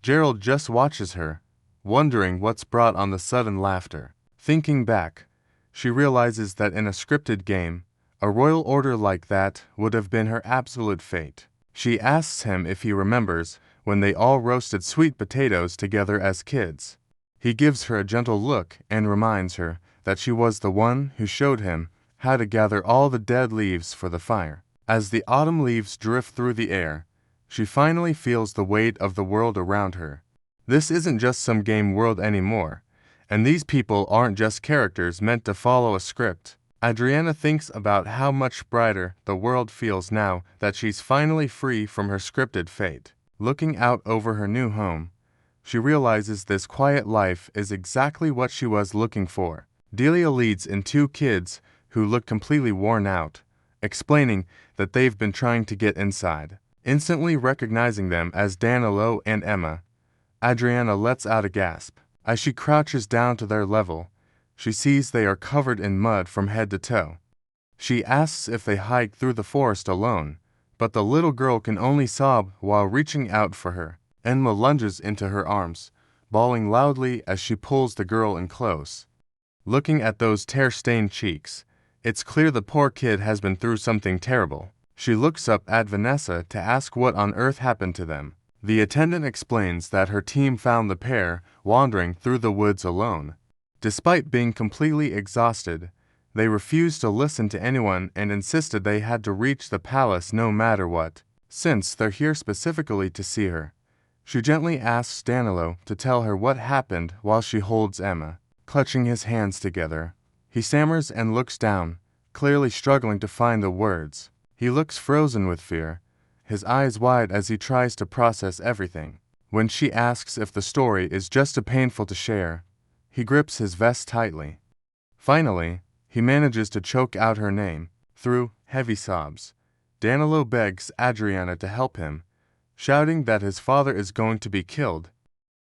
Gerald just watches her, wondering what's brought on the sudden laughter. Thinking back, she realizes that in a scripted game, a royal order like that would have been her absolute fate. She asks him if he remembers when they all roasted sweet potatoes together as kids. He gives her a gentle look and reminds her that she was the one who showed him how to gather all the dead leaves for the fire. As the autumn leaves drift through the air, she finally feels the weight of the world around her. This isn't just some game world anymore, and these people aren't just characters meant to follow a script. Adriana thinks about how much brighter the world feels now that she's finally free from her scripted fate. Looking out over her new home, she realizes this quiet life is exactly what she was looking for. Delia leads in 2 kids who look completely worn out, explaining that they've been trying to get inside. Instantly recognizing them as Danilo and Emma, Adriana lets out a gasp. As she crouches down to their level, she sees they are covered in mud from head to toe. She asks if they hike through the forest alone, but the little girl can only sob while reaching out for her. Emma lunges into her arms, bawling loudly as she pulls the girl in close. Looking at those tear-stained cheeks, it's clear the poor kid has been through something terrible. She looks up at Vanessa to ask what on earth happened to them. The attendant explains that her team found the pair wandering through the woods alone. Despite being completely exhausted, they refused to listen to anyone and insisted they had to reach the palace no matter what, since they're here specifically to see her. She gently asks Danilo to tell her what happened while she holds Emma, clutching his hands together. He stammers and looks down, clearly struggling to find the words. He looks frozen with fear, his eyes wide as he tries to process everything. When she asks if the story is just too painful to share, he grips his vest tightly. Finally, he manages to choke out her name, through heavy sobs. Danilo begs Adriana to help him, shouting that his father is going to be killed.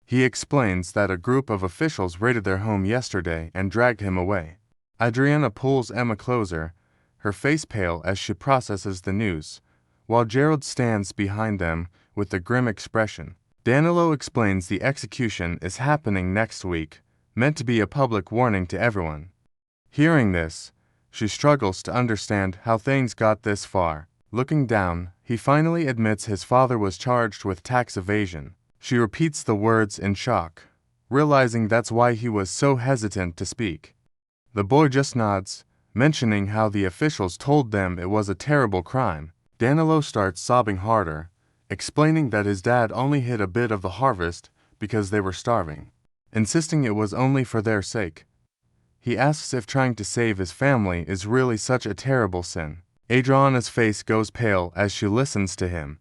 He explains that a group of officials raided their home yesterday and dragged him away. Adriana pulls Emma closer, her face pale as she processes the news, while Gerald stands behind them with a grim expression. Danilo explains the execution is happening next week, meant to be a public warning to everyone. Hearing this, she struggles to understand how things got this far. Looking down, he finally admits his father was charged with tax evasion. She repeats the words in shock, realizing that's why he was so hesitant to speak. The boy just nods, mentioning how the officials told them it was a terrible crime. Danilo starts sobbing harder, explaining that his dad only hid a bit of the harvest because they were starving, insisting it was only for their sake. He asks if trying to save his family is really such a terrible sin. Adriana's face goes pale as she listens to him.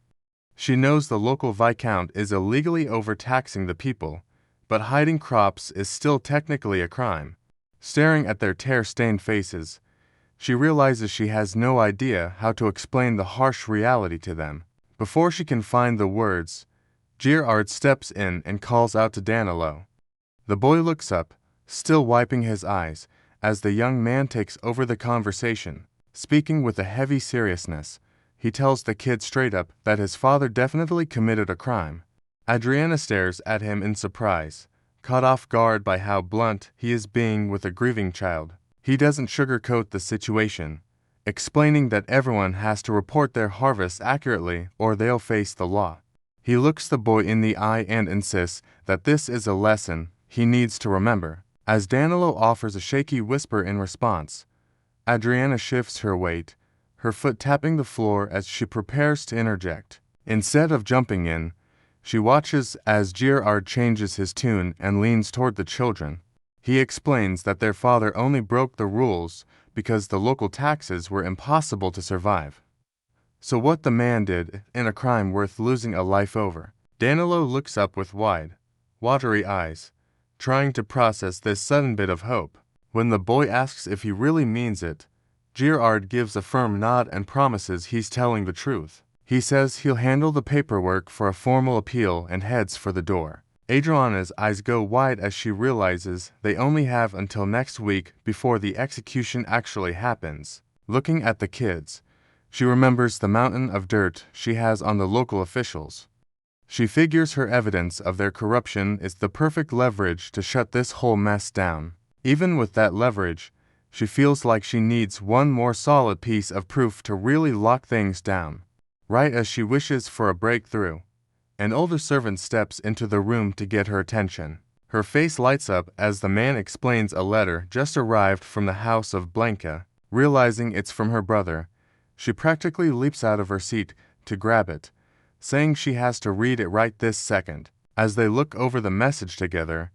She knows the local viscount is illegally overtaxing the people, but hiding crops is still technically a crime. Staring at their tear-stained faces, she realizes she has no idea how to explain the harsh reality to them. Before she can find the words, Gerard steps in and calls out to Danilo. The boy looks up, still wiping his eyes, as the young man takes over the conversation. Speaking with a heavy seriousness, he tells the kid straight up that his father definitely committed a crime. Adriana stares at him in surprise, caught off guard by how blunt he is being with a grieving child. He doesn't sugarcoat the situation, explaining that everyone has to report their harvests accurately or they'll face the law. He looks the boy in the eye and insists that this is a lesson he needs to remember. As Danilo offers a shaky whisper in response, Adriana shifts her weight, her foot tapping the floor as she prepares to interject. Instead of jumping in, she watches as Gerard changes his tune and leans toward the children. He explains that their father only broke the rules because the local taxes were impossible to survive. So what the man did in a crime worth losing a life over? Danilo looks up with wide, watery eyes, trying to process this sudden bit of hope. When the boy asks if he really means it, Gerard gives a firm nod and promises he's telling the truth. He says he'll handle the paperwork for a formal appeal and heads for the door. Adriana's eyes go wide as she realizes they only have until next week before the execution actually happens. Looking at the kids, she remembers the mountain of dirt she has on the local officials. She figures her evidence of their corruption is the perfect leverage to shut this whole mess down. Even with that leverage, she feels like she needs one more solid piece of proof to really lock things down. Right as she wishes for a breakthrough, an older servant steps into the room to get her attention. Her face lights up as the man explains a letter just arrived from the house of Blanca. Realizing it's from her brother, she practically leaps out of her seat to grab it, saying she has to read it right this second. As they look over the message together,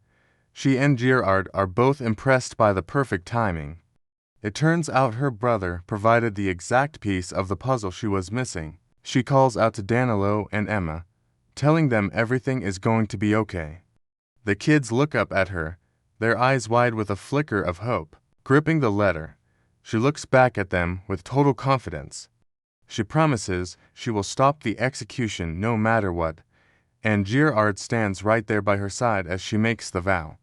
she and Gerard are both impressed by the perfect timing. It turns out her brother provided the exact piece of the puzzle she was missing. She calls out to Danilo and Emma, telling them everything is going to be okay. The kids look up at her, their eyes wide with a flicker of hope. Gripping the letter, She looks back at them with total confidence. She promises she will stop the execution no matter what, and Girard stands right there by her side as she makes the vow.